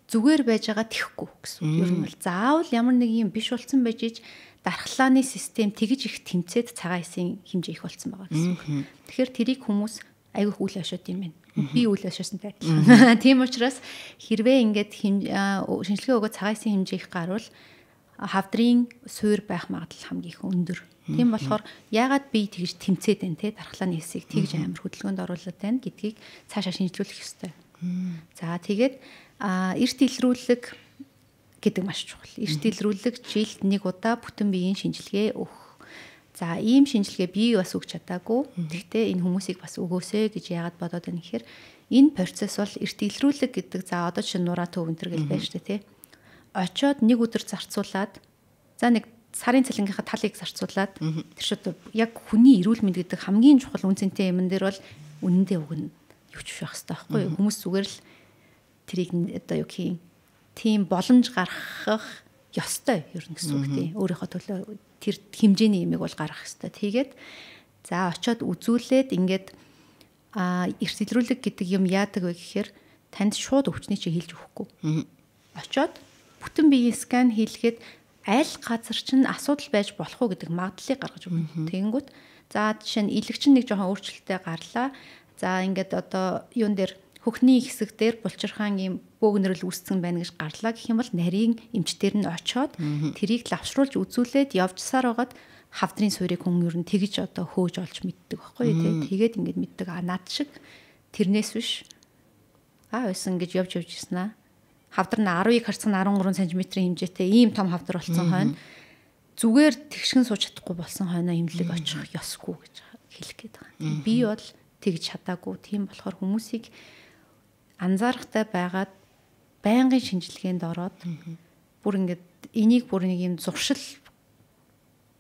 зүгээр байж байгаа тэхгүй гэсэн. Ер нь бол заавал ямар нэг юм биш болсон байж ич дархлааны систем тэгж их тэмцээд цагаан эсийн хэмжээ их болсон байгаа гэсэн. Тэгэхээр тэрийг хүмүүс айгүй үйл ашигт юм байна. Би үйл ашигтай. Тийм учраас хэрвээ ингээд шинжилгээ өгөө цагаан эсийн хэмжээ их гарвал хавдрын суур байх магадлал хамгийн их өндөр. Тийм болохоор яагаад би тэгж тэмцээд байна те дархлааны хэсгийг тэгж амар хөдөлгөөнд оруулаад байна гэдгийг цаашаа шинжилүүлэх ёстой. За тэгээд эрт илрүүлэг гэдэг маш чухал. Эрт илрүүлэг жилд нэг удаа бүтэн биеийн шинжилгээ өгөх. За ийм шинжилгээ би бас өгч чадаагүй. Гэхдээ энэ хүмүүсийг бас өгөөсэй гэж яагаад бодоод байна гэхээр энэ процесс бол эрт илрүүлэг гэдэг за одоо чинь нураа төв өнтер гэж байна шүү дээ тий. Очоод нэг өдөр зарцуулаад за нэг сарын цалингийнхаа талыг зарцуулаад тэр шууд яг хүний эрүүл мэнд гэдэг хамгийн чухал үнцэнтэй юм дээр бол үнэндээ өгнө. Юу ч байх хэрэгтэй байхгүй юу? Хүмүүс зүгээр л тэрийг одоо юу гэх юм тийм боломж гаргах ёстой ер нь гэсэн үг тийм. Өөрийнхөө төлөө тэр хэмжээний юмыг бол гаргах ёстой. Тэгээд за очоод үзүүлээд ингээд эрт илрүүлэг гэдэг юм яадаг вэ гэхээр танд шууд өвчний чи хэлж өгөхгүй. Очоод бүтэн биеийн скан хийлгээд аль газар чинь асуудал байж болох уу гэдэг магадлалыг гаргаж өгнө. Тэгэнгүүт за жишээ нь илэг чинь нэг жоохон өөрчлөлттэй гарлаа. За ингээд одоо юун дээр хөхний хэсэг дээр булчирхаан юм бөөгнөрөл үүссэн байна гэж гарлаа гэх юм бол нарийн эмчтэр нь очоод тэрийг лавшруулж үзүүлээд явжсаар байгаад хавдрын суурийг хүн ер нь тэгж одоо хөөж олж мэддэг байхгүй юу. Тэгээд ингээд мэддэг. Над шиг тэрнээс биш байсан гэж явж ирсэн аа. Хавдар нь 10-ыг харцсан 13 см хэмжээтэй ийм том хавдар болсон хойно зүгээр тэгшгэн сууж чадахгүй болсон хойно имлэг очих ёсгүй гэж хэлэх гээд байгаа. Би бол тэгж чадаагүй. Тийм болохоор хүмүүсийг анзаарахтай байгаад байнгын шинжилгээнд ороод бүр ингээд энийг бүр нэг юм зуршил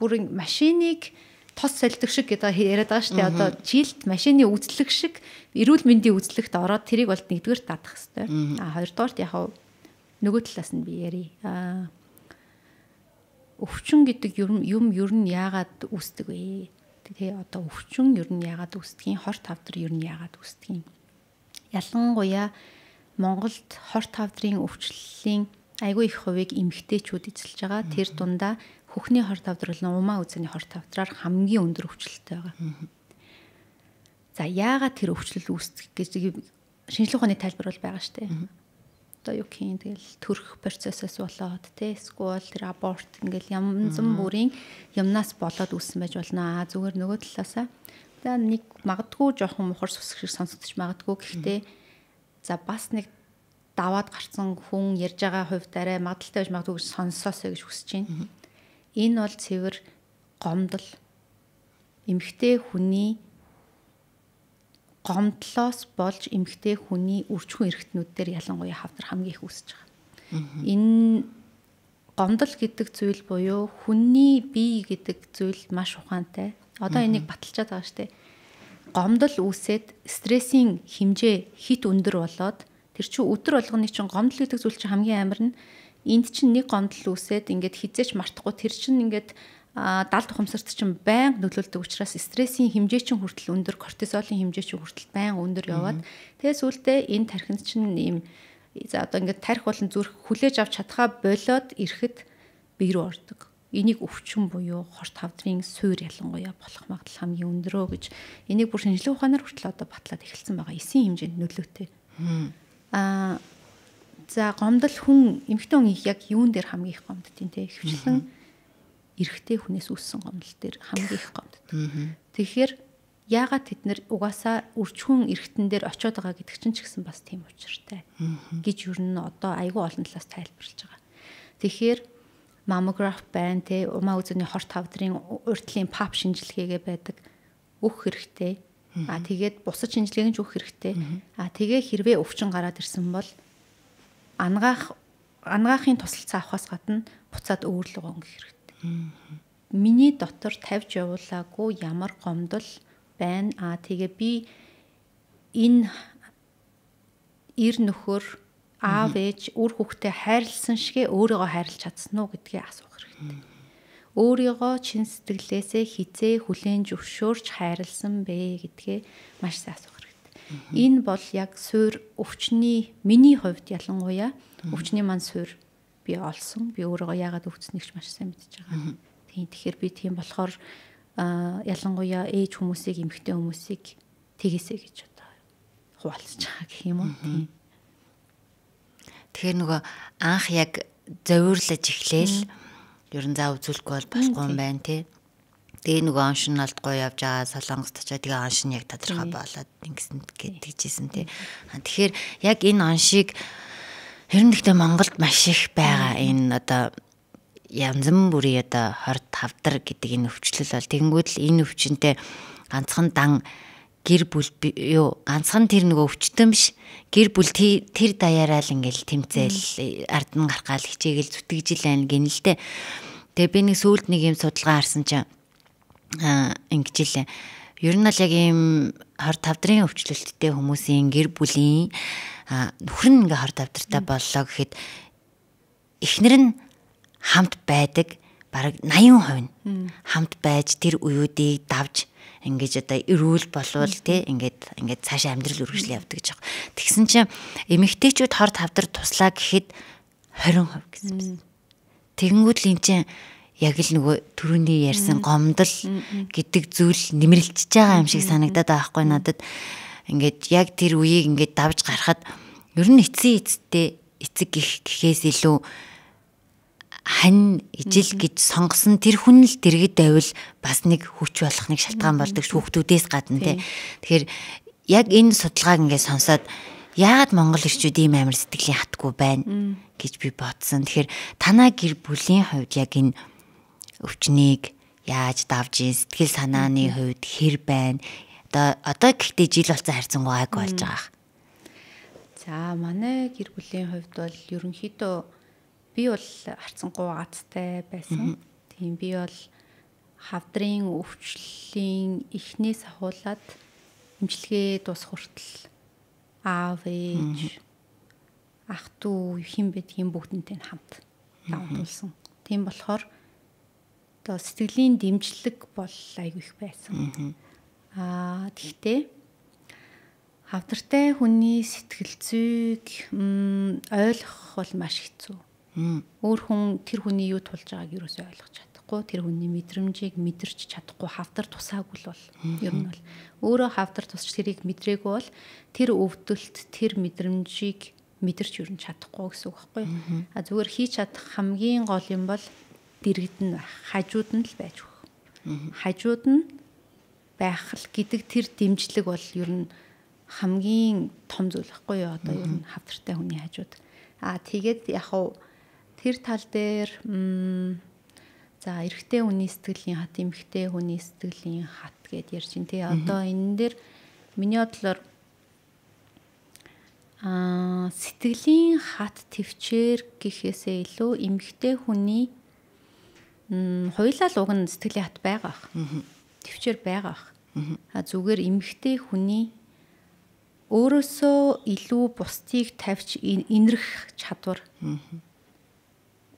бүр машиныг тос солидог шиг гэдэг яриад байгаа шүү дээ. Одоо жилд машины үзлэг шиг эрүүл мэндийн үзлэгт ороод тэрийг бол нэгдүгээр даадах хэрэгтэй. Хоёрдугаарт яг нөгөө талаас нь би ярий. Өвчин гэдэг юм ер нь яагаад үүсдэг вэ? Тэгээ одоо өвчин ер нь яагаад үүсдгийг, хорт хавдар ер нь яагаад үүсдгийг. Ялангуяа Монголд хорт хавдрын өвчлөлийн айгүй их хувийг эмэгтэйчүүд эзэлж байгаа. Тэр дундаа хөхний хорт хавдар болон умаа үзэний хорт хавдраар хамгийн өндөр өвчлөлттэй байгаа. За яагаад тэр өвчлөл үүсдэг гэж шинжлэх ухааны тайлбар бол байгаа шүү дээ. Одоо юу гэх юм тэгэл төрөх процессээс болоод эсвэл тэр аборт ингээл янз бүрийн юмнаас болоод үүссэн байж болно. Зүгээр нөгөө талаасаа за нэг магадгүй жоохон мухар сүсэг шиг сонсогдож магадгүй. Гэхдээ за бас нэг даваад гарсан хүн ярьж байгаа хувьд арай магадaltaй байж магадгүй гэж сонсоосоо гэж хүсэж байна. Энэ бол цэвэр гомдол. Эмэгтэй хүний гомдлоос болж эмэгтэй хүний үржихүн эрхтнүүд дээр ялангуяа хавдар хамгийн их үүсэж байгаа. Энэ гомдол гэдэг зүйл буюу хүний бие гэдэг зүйл маш ухаантай. Одоо энийг баталчаад байгаа штэ. Гомдол үүсээд стрессийн хэмжээ хит өндөр болоод тэр чинь өдөр болгоны чинь гомдол гэдэг зүйл чинь хамгийн амар нь энд чинь нэг гомдол үүсээд ингээд хизээч мартахгүй тэр чинь ингээд далд ухамсарт чинь байнга нөлөөлдөг учраас стрессийн хэмжээ чинь хүртэл өндөр, кортизолын хэмжээ чинь хүртэл байнга өндөр яваад тэгээс үлдээ энэ тархинд чинь ийм за одоо ингээд тархи болон зүрх хүлээж авч чадхаа болоод ирэхэд бие рүү ордог. Энийг өвчин буюу хорт хавдрын суурь ялангуяа болох магадлал хамгийн өндөрөө гэж энийг бүр шинжилгээ ухаанаар хүртэл одоо батлаад эхэлсэн байгаа. 9 хэмжээнд нөлөөтэй. За гомдол хүн эмэгтэй хүн яг юун дээр хамгийн их гомддیں۔ Тэ хөвчлэн эрэгтэй хүнээс үүссэн гомдол дээр хамгийн их гомддог. Тэгэхээр яагаад тэд нэр угаасаа үржихүн эрэгтэн дээр очиод байгаа гэдэг чинь ч гэсэн бас тийм учиртай гэж юу н одоо айгүй олон талаас тайлбарлаж байгаа. Тэгэхээр маммограф байна те умаа үзэний хорт хавдрын уртлын пап шинжилгээгээ байдаг өөх хэрэгтэй. Тэгээд бусад шинжилгээг нь өөх хэрэгтэй. Тэгээ хэрвээ өвчин гараад ирсэн бол анагаахын тусалцаа авахаас гадна буцаад өөрлөгөө өнгөх хэрэгтэй. Миний дотор тавьж явуулаагүй ямар гомдол байна. Тэгээ би энэ ир нөхөр аав ээж үр хүүхдээ хайрлсан шигэ өөрийгөө хайрлаж чадсан уу гэдгийг асуух хэрэгтэй. Өөрийгөө чин сэтгэлээсээ хизээ хүлээн зөвшөөрч хайрлсан бэ гэдгээ маш сайн асуух хэрэгтэй. Энэ бол яг суурь өвчний миний хувьд ялангуяа өвчний маань суурь би олсон. Би өөрийгөө яагаад өвцнийг ч маш сайн мэдж байгаа. Тэгэхээр би тийм болохоор ялангуяа ээж хүмүүсийг эмэгтэй хүмүүсийг тэгээсэй гэж одоо хуваалцаж байгаа гэх юм уу. Тэгэхээр нөгөө анх яг зовирлаж эхлээл ер нь заа үзүүлэхгүй бол болохгүй юм байна тий. Тэгээ нөгөө оншин алдгүй явж байгаа Солонгост очоод тэгээ оншин яг тодорхой болоод ингэсэн гэдгийгсэн тий. Тэгэхээр яг энэ оншийг ер нь гэхдээ Монголд маш их байгаа. Энэ одоо янз бүрийн одоо хорт хавдар гэдэг энэ өвчлөл бол тэгэнгүүт л энэ өвчнөд ганцхан дан гэр бүл юу ганцхан тэр нөгөө өвчтөн биш гэр бүл тэр даяараа л ингээл тэмцээл ард нь гаргаал хичээгээл зүтгэж илэн гинэлтэй. Тэгээ би нэг сүүлд нэг юм судалгаа харсан чинь ингэж илээ. Ер нь л яг ийм хорт хавдрын өвчлөлттэй хүмүүсийн гэр бүлийн нөхөр нь ингээ хорт хавдартай боллоо гэхэд эхнэр нь хамт байдаг бараг 80% нь хамт байж тэр уюудыг давж ингэж одоо эрүүл болвол тий ингээд цаашаа амьдрал үргэлжлэн явдаг гэж байгаа. Тэгсэн чинь эмэгтэйчүүд хорт хавдар туслаа гэхэд 20% гэсэн юм. Тэгэнгүүт л эн чинь яг л нөгөө түрүүний ярьсан гомдол гэдэг зүйл нэмэрлэлж байгаа юм шиг санагдаад байгаа хгүй надад. Ингээд яг тэр үеийг ингээд давж гарахад ер нь эцэг гэхээс илүү хань ижил гэж сонгосон тэр хүн л дэргэд байвал бас нэг хүч болох нэг шалтгаан болдог хүүхдүүдээс гадна тий. Тэгэхээр яг энэ судалгааг ингээд сонсоод яагаад монгол ирчүүд ийм амар сэтгэлийн хатгүй байна гэж би бодсон. Тэгэхээр танаа гэр бүлийн хувьд яг энэ өвчнийг яаж давж ийн сэтгэл санааны хувьд хэр байна? Одоо гэхдээ жил болсон харьцангуй айг болж байгаа. За манай гэр бүлийн хувьд бол ерөнхийдөө би бол харцангуй газтай байсан. Тийм би бол хавдрын өвчлөлийн эхнээс ахуулаад эмчилгээ дуусах хүртэл аав ээж ах トゥ хэн байдгийн бүгднтэй хамт давтуулсан. Тийм болохоор одоо сэтгэлийн дэмжлэг бол айгүй их байсан. Тэгтээ хавдартай хүний сэтгэл зүйг ойлгох бол маш хэцүү. Өөр хүн тэр хүний юу тулж байгааг юусоо ойлгож чадахгүй, тэр хүний мэдрэмжийг мэдэрч чадахгүй хавдар тусаагүй л бол ер нь бол өөрөө хавдар тусч тэрийг мэдрээгүй бол тэр өвдөлт тэр мэдрэмжийг мэдэрч ер нь чадахгүй гэсэн үг байхгүй. Зүгээр хийж чадах хамгийн гол юм бол дэргэд нь хажууд нь л байж өгөх. Хажууд нь байх л гэдэг тэр дэмжлэг бол ер нь хамгийн том зүйл байхгүй юу одоо ер нь хавдартай хүний хажууд. Тэгээд яг хав тэр тал дээр за эрэгтэй хүний сэтгэлийн хат, эмэгтэй хүний сэтгэлийн хат гэдээ ярьж байна тий. Одоо энэ дээр миний бодлоор сэтгэлийн хат төвчээр гэхээсээ илүү эмэгтэй хүний хоёулаа л уг нь сэтгэлийн хат байгаа ах. Төвчээр байгаа ах. Зүгээр эмэгтэй хүний өөрөөсөө илүү бусдыг тавьж инэрх чадвар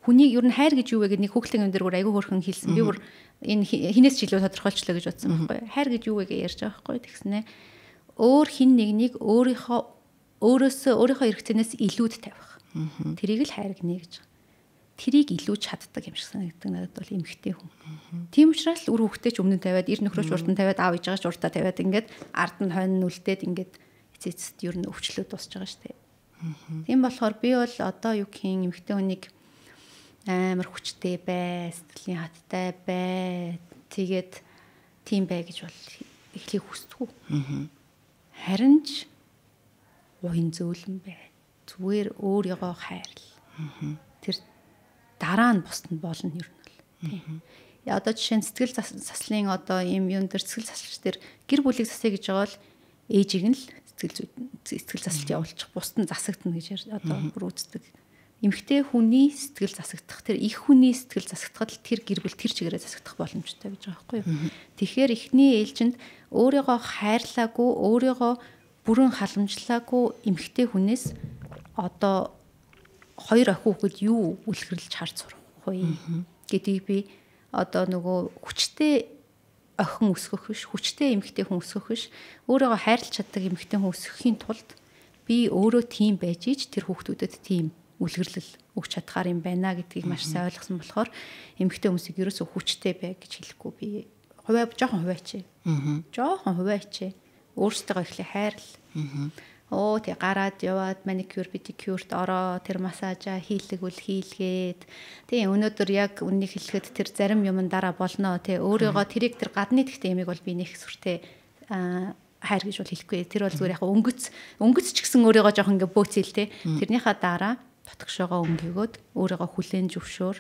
хүнийг ер нь хайр гэж юу вэ гэдэг нэг хүүхдийн юм дээр бүр айгүй хөрхөн хэлсэн. Би бүр энэ хинээс ч илүү тодорхойлчлаа гэж бодсон байхгүй. Хайр гэж юу вэ гэж ярьж байгаа байхгүй. Тэгснэ өөр хин нэгнийг өөрөөсөө өөрийнхөө хэрэгцээнээс илүүд тавих. Тэрийг л хайр гинэ гэж. Тэрийг илүү чаддаг юм шиг санагддаг надад бол эмэгтэй хүн. Тийм учраас л үр хөвгтэй ч өмнө тавиад, ир нөхрөөч урд нь тавиад, аав ээж байгаа ч урдаа тавиад ингээд ард нь хойно нүлдээд ингээд эцэцэд ер нь өвчлөө дуусж байгаа шүү дээ. Тийм болохоор би бол одоо юу гэх юм эмэгтэй хүнийг амар хүчтэй бай, сэтгэлийн хаттай бай, тэгээд тийм бай гэж бол эхлэх хүсдэггүй. Харин ч уян зөөлөн бай. Зүгээр өөрийгөө хайрл. Тэр дараа нь бусд нь болно ер нь бол. Тийм. Одоо жишээ нь сэтгэл заслын одоо ийм юм дээр сэтгэл засалч дээр гэр бүлийг засъя гэж байгаа бол ээжийг нь л сэтгэл засалт явуулчих, бусд нь засагдана гэж одоо бүр үздэг. Эмэгтэй хүний сэтгэл засагдах, тэр их хүний сэтгэл засагдахад тэр гэр бүл тэр чигээрээ засагдах боломжтой гэж байгаа байхгүй юу. Тэгэхээр эхний ээлжинд өөрийгөө хайрлаагүй, өөрийгөө бүрэн халамжлаагүй эмэгтэй хүнээс одоо хоёр охин хүүхэд юу үлгэрлэж харж сурахгүй гэдгийг би одоо нөгөө хүчтэй охин өсгөх биш, хүчтэй эмэгтэй хүн өсгөх биш, өөрийгөө хайрлах чаддаг эмэгтэй хүн өсгөхийн тулд би өөрөө тийм байж ич тэр хүүхдүүдэд тийм үлгэрлэл өгч чадхаар юм байна гэдгийг маш сайн ойлгосон болохоор эмэгтэй хүмүүсийг ерөөсөө хүчтэй бай гэж хэлэхгүй би жоохон хуваач. Жоохон хуваач. Өөрсдөө ихлэ хайрл. Тэг гараад яваад маникюр, педикюрт ороо, тэр массажа хийлгэл хийлгээд. Тэгээ өнөөдөр яг үннийг хэлэхэд тэр зарим юм дараа болно. Тэ өөрийгөө тэрийг тэр гадны тэгтээ ямиг бол би нэг сүртэй хайр гэж бол хэлэхгүй. Тэр бол зүгээр яг өнгөц ч гэсэн өөрийгөө жоох ингээ бөөцөл тэ. Тэрнийхаа дараа дотгошоогоо өнгөгөөд өөрийгөө хүлээн зөвшөөр,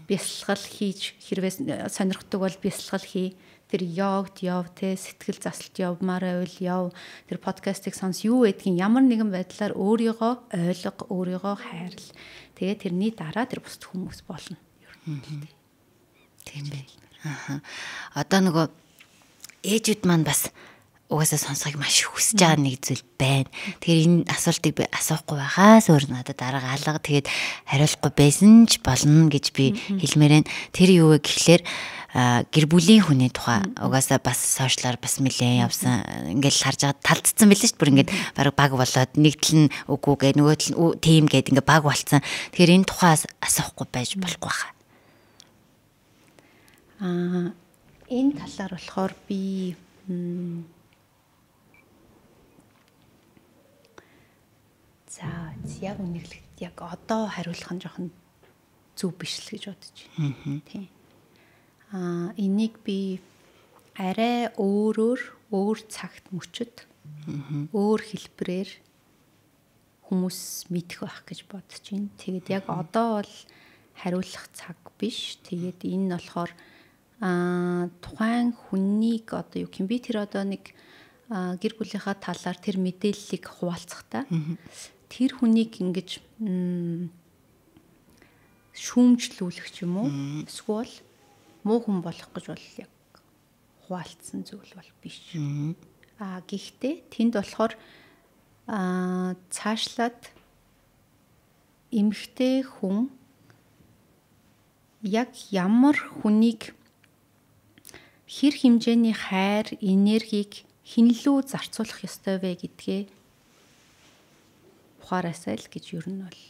бясалгал хийж хэрвээ сонирхдаг бол бясалгал хий. Тэр йогт яв те сэтгэл заслт явмаар байвал яв, тэр подкастыг сонс юу гэдгийг ямар нэгэн байдлаар өөрийгөө ойлго, өөрийгөө хайрл. Тэгээ тэрний дараа тэр бусд хүмүүс болно. Тийм бай. Одоо нөгөө ээжүүд маань бас угаасаа сонсохыг маш хүсэж байгаа нэг зүйл байна. Тэгэхээр энэ асуултыг би асуухгүй байхаас өөр надад дарааga алга тэгээд хариулахгүй байсан ч болно гэж би хэлмээр байна. Тэр юу вэ гэхлээр гэр бүлийн хүний тухай угаасаа бас сошиалар бас нэлээд явсан. Ингээл харж байгаа талдсан билээ шүү дээ. Бүр ингээд баг болоод нэг тал нь үгүй гэ нөгөө тал нь тийм гэд ингээд баг болцсон. Тэгэхээр энэ тухайас асуухгүй байж болохгүй хаа. Энэ талаар болохоор би за яг үнэглэхэд яг одоо хариулах нь жоохон зөв биш л гэж бодож байна. Тийм. Энийг би арай өөр цагт мөчөд өөр хэлбэрээр хүмүүс мэдэх байх гэж бодож байна. Тэгээд яг одоо бол хариулах цаг биш. Тэгээд энэ нь болохоор тухайн хүнийг одоо юу гэх юм би тэр одоо нэг гэр бүлийнхаа талаар тэр мэдээллийг хуваалцахдаа тэр хүнийг ингэж шүүмжлүүлэх ч юм уу эсвэл муу хүн болох гэж бол яг хуваалцсан зүйл бол биш. Гэхдээ тэнд болохоор цаашлаад эмэгтэй хүн яг ямар хүнийг хэр хэмжээний хайр, энергийг хинлүү зарцуулах ёстой вэ гэдгээ ухаараасай л гэж ер нь бол.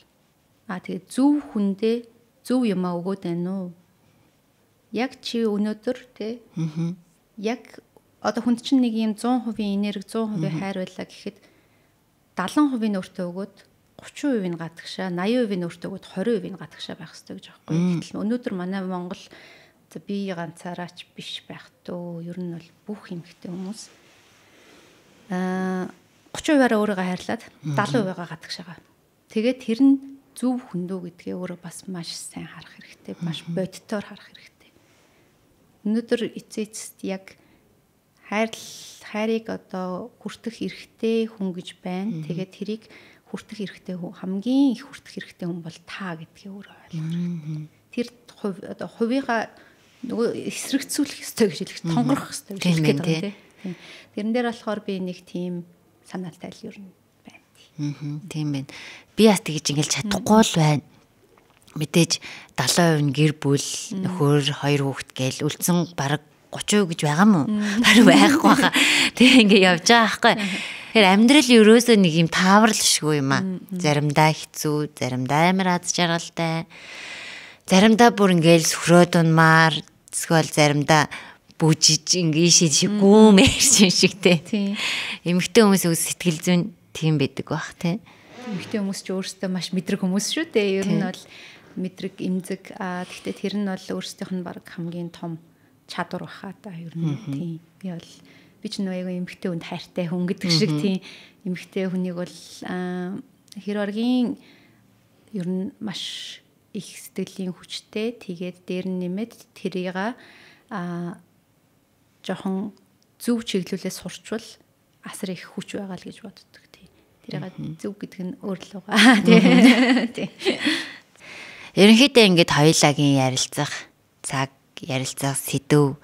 Тэгээд зөв хүндээ зөв юм өгөөд байна уу? Яг чи өнөөдөр те яг одоо хүнд чинь нэг юм 100% энерги 100% хайр байлаа гэхэд 70% нь өөртөө өгөөд 30% нь гадагшаа 80% нь өөртөө өгөөд 20% нь гадагшаа байх хэрэгтэй гэж байгаа байхгүй. Гэтэл өнөөдөр манай Монгол би ганцаараач биш байх төө ер нь бол бүх эмэгтэй хүмүүс 30%-аараа өөрийгөө хайрлаад 70%-аа гадагшаага. Тэгээд тэр нь зөв хүндүү гэдгээ өөрөө бас маш сайн харах хэрэгтэй, маш бодитоор харах хэрэгтэй. Өнөөдөр эцэст яг хайрыг одоо хүртэх эрхтэй хүн гэж байна. Тэгээд тэрийг хүртэх эрхтэй хүн хамгийн их хүртэх эрхтэй хүн бол та гэдгээ өөрөө ойлгох. Тэр одоо хувийнхаа нөгөө эсрэгцүүлэх ёстой гэж хэлэх, тонгорох ёстой гэж хэлэх гэдэг тийм. Тэрэн дээр болохоор би нэг тийм санаатай л ер нь байна. Тийм байна. Би бас тэгж ингэж чадахгүй л байна. мэдээж 70% гэр бүл нөхөр 2 хүүхэд гээл үлдсэн бараг 30% гэж байгаа мó. Бараг байхгүй хаа. Тэгээ ингээ явж байгаа байхгүй. Тэгэхээр амьдрал ерөөсөө нэг юм тааварлшгүй юм аа. Заримдаа хэцүү, заримдаа амар аз жаргалтай. Заримдаа бүр ингээл сөхрөөд унмаар, эсвэл заримдаа бүжиж ингээ шиггүй мэрсэн шигтэй. Тийм. Эмэгтэй хүмүүсийн сэтгэл зүйн тийм байдаг бах тий. Эмэгтэй хүмүүс ч өөрсдөө маш мэдрэг хүмүүс шүү дээ. Ер нь бол мэдрэг эмзэг. Гэхдээ тэр нь бол өөрсдийнх нь баг хамгийн том чадвар баха та ер нь тийм. Би бол би ч нөгөө эмэгтэй хүнд хайртай хүн гэдэг шиг тийм. Эмэгтэй хүнийг бол хэр оргийн ер нь маш их сэтгэлийн хүчтэй. Тэгээд дээр нь нэмээд тэрийг жоохон зөв чиглүүлээ сурчвал асар их хүч байгаа л гэж боддог тийм. Тэрийг зөв гэдэг нь өөр л байгаа тийм. Ерөнхийдөө ингээд хоёулагийн ярилцах цаг, ярилцах сэдв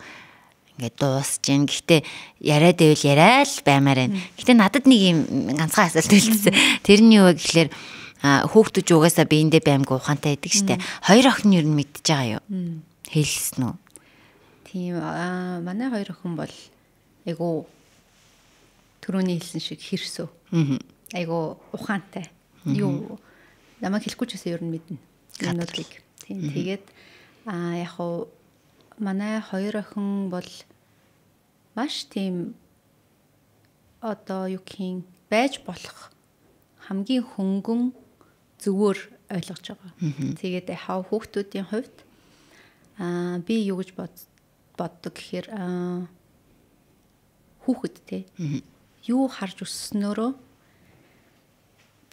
ингээд дуусж гин. Гэхдээ яриад байвал яриад баймаар байна. Гэхдээ надад нэг юм ганцхан асуулт үлдсэн. Тэр нь юу вэ гэхээр хүүхдүүд угаасаа биендээ баймгүй ухаантай байдаг штэ. Хоёр охин юу мэдчихэж байгаа юу? Хэлсэн үү? Тийм манай хоёр охин бол айгу түрүүний хэлсэн шиг хэрсөө. Айгу ухаантай. Юу намайг хэлэхгүй ч гэсэн ер нь мэднэ. Юмнуудыг. Тийм. Тэгээд яг уу манай хоёр охин бол маш тийм одоо юу гэх байж болох хамгийн хөнгөн зөвөр ойлгож байгаа. Тэгээд хав хүүхдүүдийн хувьд би юу гэж боддог гэхээр хүүхэд те юу харж өсснөөрөө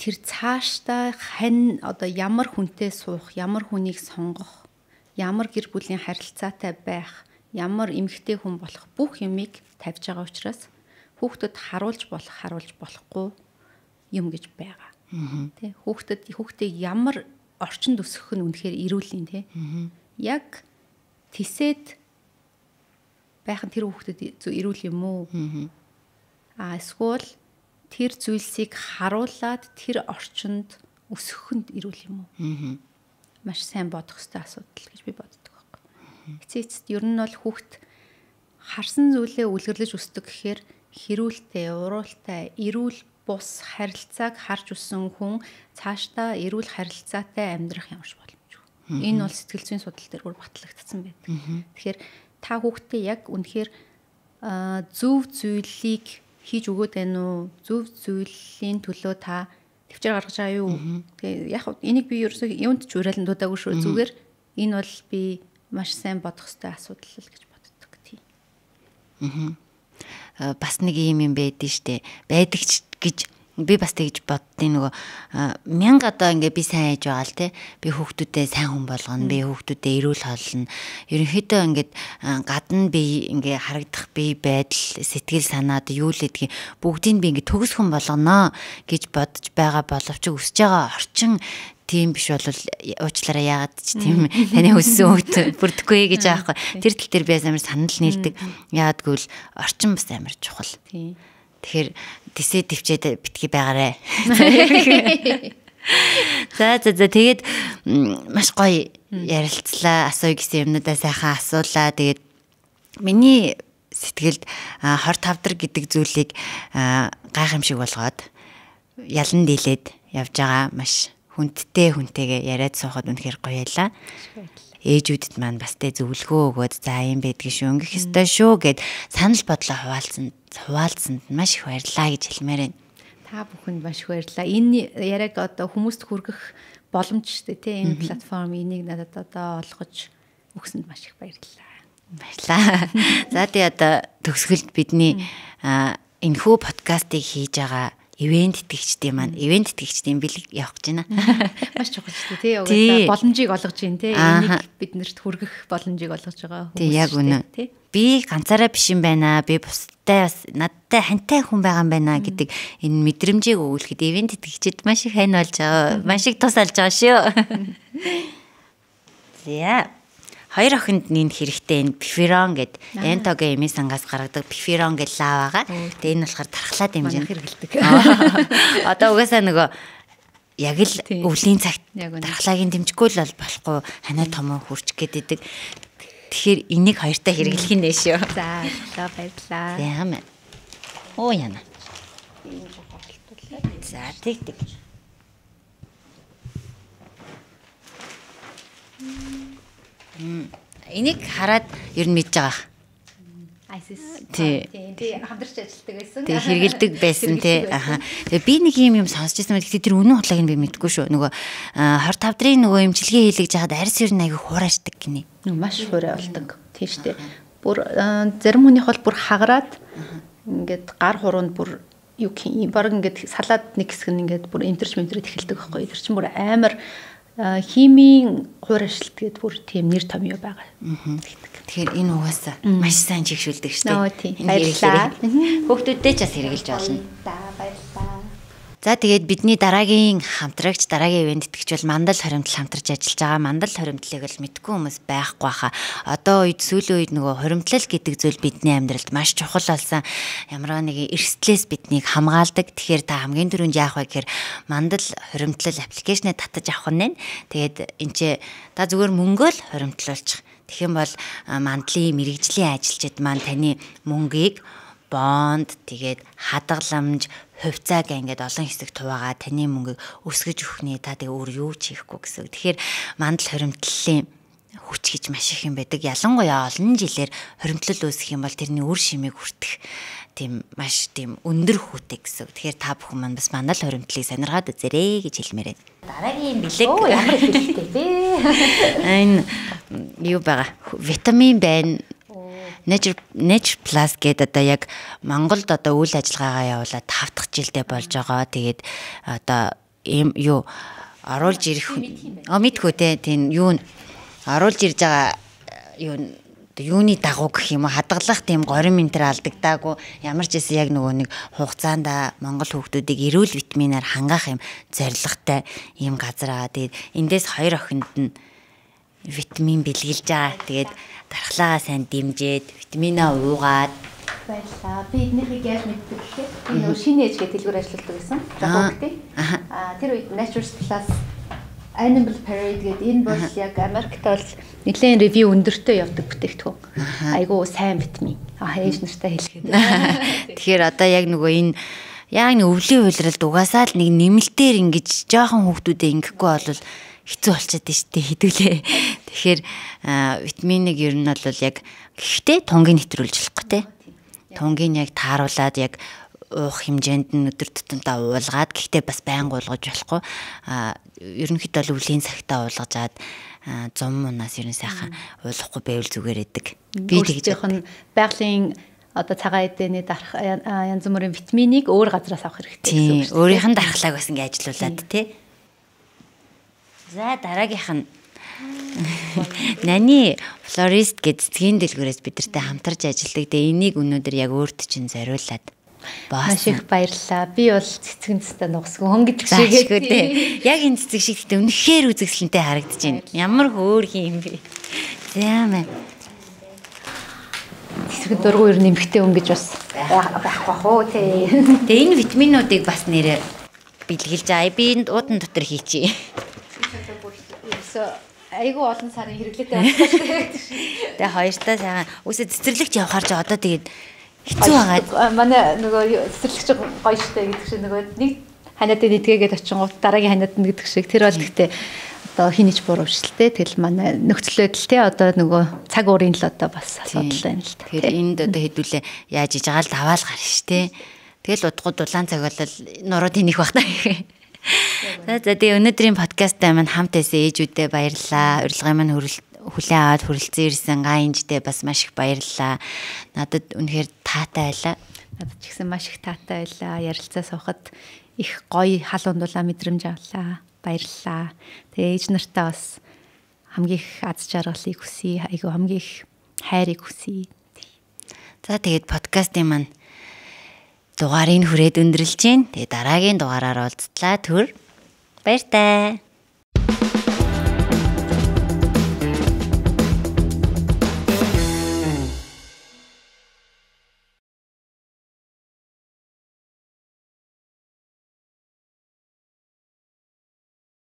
тэр цаашдаа хань одоо ямар хүнтэй суух, ямар хүнийг сонгох, ямар гэр бүлийн харилцаатай байх, ямар эмэгтэй хүн болох бүх юмыг тавьж байгаа учраас хүүхдэд харуулж болохгүй юм гэж байгаа. Тэ хүүхдэд ямар орчинд өсгөх нь үнэхээр эрүүлийн те. Яг тисэд байх нь тэр хүүхдэд эрүүл юм уу? Эсвэл тэр зүйлсийг харуулад тэр орчинд өсгөх нь эрүүл юм уу? Маш сайн бодох ёстой асуудал гэж би боддог байхгүй. Эцэст ер нь бол хүүхд харсан зүйлээ үлгэрлэж өсдөг гэхээр хэрүүлтэй, уруултай, эрүүл бус харилцааг харж өссөн хүн цаашдаа эрүүл харилцаатай амьдрах ямарч боломжгүй. Энэ бол сэтгэл зүйн судал дээр бүр батлагдсан байдаг. Тэгэхээр та хүүхдээ яг үнэхээр зөв зүйлийг хийж өгөөд байна уу? Зөв зүйлийн төлөө та төвчээр гаргаж байгаа юу? Тэгээ яг энийг би ерөөсөө юунд ч уриалан дуудаагүй шүү. Зүгээр энэ бол би маш сайн бодох ёстой асуудал л гэж боддог тийм. Бас нэг юм байдэн штэ. Байдаг ч гэж би бас тэгж боддیں۔ Нөгөө 1000 одоо ингээ би сайн хийж байгаа л те. Би хүүхдүүдээ сайн хүн болгоно, би хүүхдүүдээ эрүүл хоолно. Ерөнхийдөө ингээд гадна би ингээ харагдах бие байдал, сэтгэл санаад юу л гэдгийг бүгдийг би ингээ төгс хүн болгоно гэж бодож байгаа боловч өсөж байгаа орчин тийм биш бол уучлаарай яагаад ч тийм таны өссөн хүүхд бүрдэхгүй гэж аахгүй. Тэр тал дээр би амар санал нийлдэг. Яагаад гэвэл орчин бас амар чухал. Тэгэхээр тисээ төвчээд битгий байгаарэ. За тэгээд маш гоё ярилцлаа. Асууя гэсэн юмнуудаа сайхан асуулаа. Тэгээд миний сэтгэлд хор тавдар гэдэг зүйлийг гайхамшиг болгоод ялан дийлээд явж байгаа маш хүнтэйгээ яриад суухад үнэхээр гоё ялаа. Ээжүүдэд маань бас тэ зөвлөгөө өгөөд за юм байдгийг шүү ингэх ёстой шүү гэд санал бодлоо хуваалцсанд маш их баярлалаа гэж хэлмээр байна. Та бүхэнд маш их баярлалаа. Энэ яриаг одоо хүмүүст хүргэх боломж шүү дээ тий. Энэ платформ энийг надад одоо олгож өгсөнд маш их баярлалаа. Баярлалаа. За тэгээ одоо төгсгөлд бидний энэхүү подкастыг хийж байгаа ивент итгэгчдийн маань ивент итгэгчдийн бэлэг явах гэж байна. Маш чухал шүү дээ тий. Угаасаа боломжийг олгож байна тий. Энийг биднэрт хүргэх боломжийг олгож байгаа хүмүүс. Тий яг үнэ. Би ганцаараа биш юм байна. Би бусдтай бас надтай хантай хүн байгаа юм байна гэдэг энэ мэдрэмжийг өгүүлэхэд ивент итгэгчид маш их хань болж байгаа. Маш их тус алж байгаа шүү. За. Хоёр охинд нэнд хэрэгтэй энэ пиферон гэд энтогийн эмийн сангаас гаргадаг пиферон гэж лав байгаа. Тэгээ энэ болохоор тархлаад хэмжээ хэргэлдэг. Одоо угаасаа нөгөө яг л өвлийн цагт Яг үнэ. дархлаагийн дэмжихгүй л болохгүй ханаа томоо хурч гэдэг. Тэгэхээр энийг хоёртаа хэрэглэх нь шүү. За баярлалаа. Тийм ээ. Оо яна. За тэг. Энийг хараад ер нь мэдж байгаа. Тий. Хамтарч ажилладаг байсан. Тэг хэрэгэлдэг байсан тий. Аха. Тэгээ би нэг юм сонсч байсан мэт тэр үнэн хутлааг нь би мэдгүй шүү. Нөгөө 25 дарын нөгөө имчилгээ хийлгэж жахад арьс ер нь аягүй хураашдаг гинэ. Маш хуурай болдог. Тийм шүү дээ. Бүр зарим хүнийх бол бүр хагараад ингээд гар хуруунд бүр юу гэх баг ингээд салаад нэг хэсэг нь ингээд бүр энтерч мэнтрэд эхэлдэг байхгүй. Тэр чинь бүр амар химийн хуурайшилт гэдэг бүр тийм нэр томьёо байгаа. Тэгэхээр энэ угаасаа маш сайн чигшүүлдэг шүү дээ. Баярлалаа. Хүүхдүүдтэй ч бас хэрэгжилж болно. Баярлалаа. За тэгээд бидний дараагийн хамтрагч дараагийн ивент итгэж бол мандал хоримтлал хамтарч ажиллаж байгаа. Мандал хоримтлалыг л мэдгүй хүмүүс байхгүй хаа. Одоо үед сүүлийн үед нөгөө хоримтлал гэдэг зүйл бидний амьдралд маш чухал болсон. Ямар нэгэн эрсдлээс биднийг хамгаалдаг. Тэгэхээр та хамгийн түрүүнд яах вэ гэхээр мандал хоримтлал аппликейшнээ татаж авах нь. Тэгээд энэ ч та зүгээр мөнгөө л хоримтлуулчих. Тэгэх юм бол мандлын мэрэгжлийн ажилчид маань таны мөнгийг бонд тэгээд хадгаламж хувьцааг ингээд олон хэсэгт хуваагаа таны мөнгийг өсгөж өгөхний та тэгээ өөр юу ч хийхгүй гэсэн. Тэгэхээр мандал хоримтлалын хүч гэж маш их юм байдаг. Ялангуяа олон жилээр хоримтлал үүсэх юм бол тэрний үр шимийг хүртэх тийм маш тийм өндөр хүүтэй гэсэн. Тэгэхээр та бүхэн маань бас мандал хоримтлалыг сонирхоод үзээрэй гэж хэлмээр байна. Дараагийн бэлэг Ямар их хэлтэй бэ? Энэ юу байгаа? Витамин байна. Nature Plus гэдэг одоо яг Монголд одоо үйл ажиллагаагаа явуулаад 5 дахь жилдээ болж байгаа. Тэгээд одоо ийм юу оруулж ирэх мэдхүү те тийм юу оруулж ирж байгаа юуны дагуу гэх юм уу хадгалах тийм горин ментер алдагдаагүй. Ямар ч гэсэн яг нөгөө нэг хугацаанд Монгол хүүхдүүдийг эрүүл витаминаар хангаах юм зорилготой ийм газар аа. Тэгээд эндээс 2 охинд нь витамин бэлгэлж байгаа. Тэгээд дархлаагаа сайн дэмжээд витаминаа уугаад Баярлалаа. Би эднийхийг яаж мэддэг гэхээр би нөгөө шинэ ээж гэдэг дэлгүүр ажилладаг байсан. Жапонд. Тэр үед Nature Plus Animal Parade гэдэг энэ бол яг Америкт бол нэлээд ревю өндөртэй явдаг бүтээгдэхүүн. Айгуу сайн витамин. Ээж нартай хэлэхэд. Тэгэхээр одоо яг нөгөө энэ яг нэг өвлийн уйлралд угаасаа л нэг нэмэлтээр ингэж жоохон хүүхдүүдэд ингэхгүй бол хэцүү болчиход штэ хэдүүлээ. Тэгэхээр витаминыг ер нь бол яг гэхдээ тунгийн нэвтрүүлж болохгүй те. Тунгийн яг тааруулаад яг уух хэмжээнд нь өдөр тутамдаа уулгаад гэхдээ бас байнга уулгаж болохгүй. Ерөнхийдөө бол өвлийн цагтаа уулгажаад 100 мунаас ер нь сайхан уулахгүй байвал зүгээр эдэг. Би тэгжийнх нь байгалийн одоо цагаан эдэний дарах янз бүрийн витаминыг өөр газраас авах хэрэгтэй гэсэн үг шүү дээ. Өөрийнх нь дархлааг бас ингэ ажилуулад те. За дараагийнх нь Нани флорист гэдэг цэцгийн дэлгүүрээс бидэртэй хамтарч ажилладаг. Тэгээ энийг өнөөдөр яг өөрт чинь зориулаад маш их баярлалаа. Би бол цэцгэн цэцтэй нугсгүй хөнгөж шигээ. Яг энэ цэцэг шиг гэдэг үнэхээр үзэгсэлэнтэй харагдаж байна. Ямар хөөрхөн юм бэ. Зээмэ. Цэцгэн дургүй ер нь нэмхтэй өнгөж бас байхгүй хөө тий. Тэгээ энэ витаминуудыг бас нэрээр бэлгэлж аа. Би энэ уудан дотор хийчихье. Айгу олон сарын хэрэглээтэй болсон шүү дээ. Тэгээ хоёртаа сайхан үсээ цэцэрлэгч явахаар ч одоо тэгээд хэцүү байгаа. Манай нөгөө цэцэрлэгч гоё штэ гэдэг шиг нөгөө нэг ханиад нэдгээгээд очингууд дараагийн ханиад нь гэдэг шиг тэр бол гэхдээ одоо хинийч буруушилтэй. Тэгэл манай нөхцөл байдал те одоо нөгөө цаг уурын л одоо бас асуудал байна л та. Тэгэхээр энд одоо хэдүүлээ яаж иж байгаа л даваал гарна штэ. Тэгэл удахгүй дулаан цаг болол нуруу тэнийх бах та. За тэгээ өнөөдрийн подкасттай маань хамт байсан ээжүүдээ баярлалаа. Урилгын маань хүлээн аваад хүрэлцэн ирсэн гаинжтэй бас маш их баярлалаа. Надад үнэхээр таатай байлаа. Надад ч гэсэн маш их таатай байлаа. Ярилцаа суухад их гоё хал ундуулаа мэдрэмж авлаа. Баярлалаа. Тэгээ ээж нартаа бас хамгийн их аз жаргалыг хүсье. Айгу хамгийн их хайрыг хүсье. За тэгээд подкастын маань дугаарыг хүрээд өндөрлж байна. Тэгээ дараагийн дугаараар уулзлаа. Баяр таа.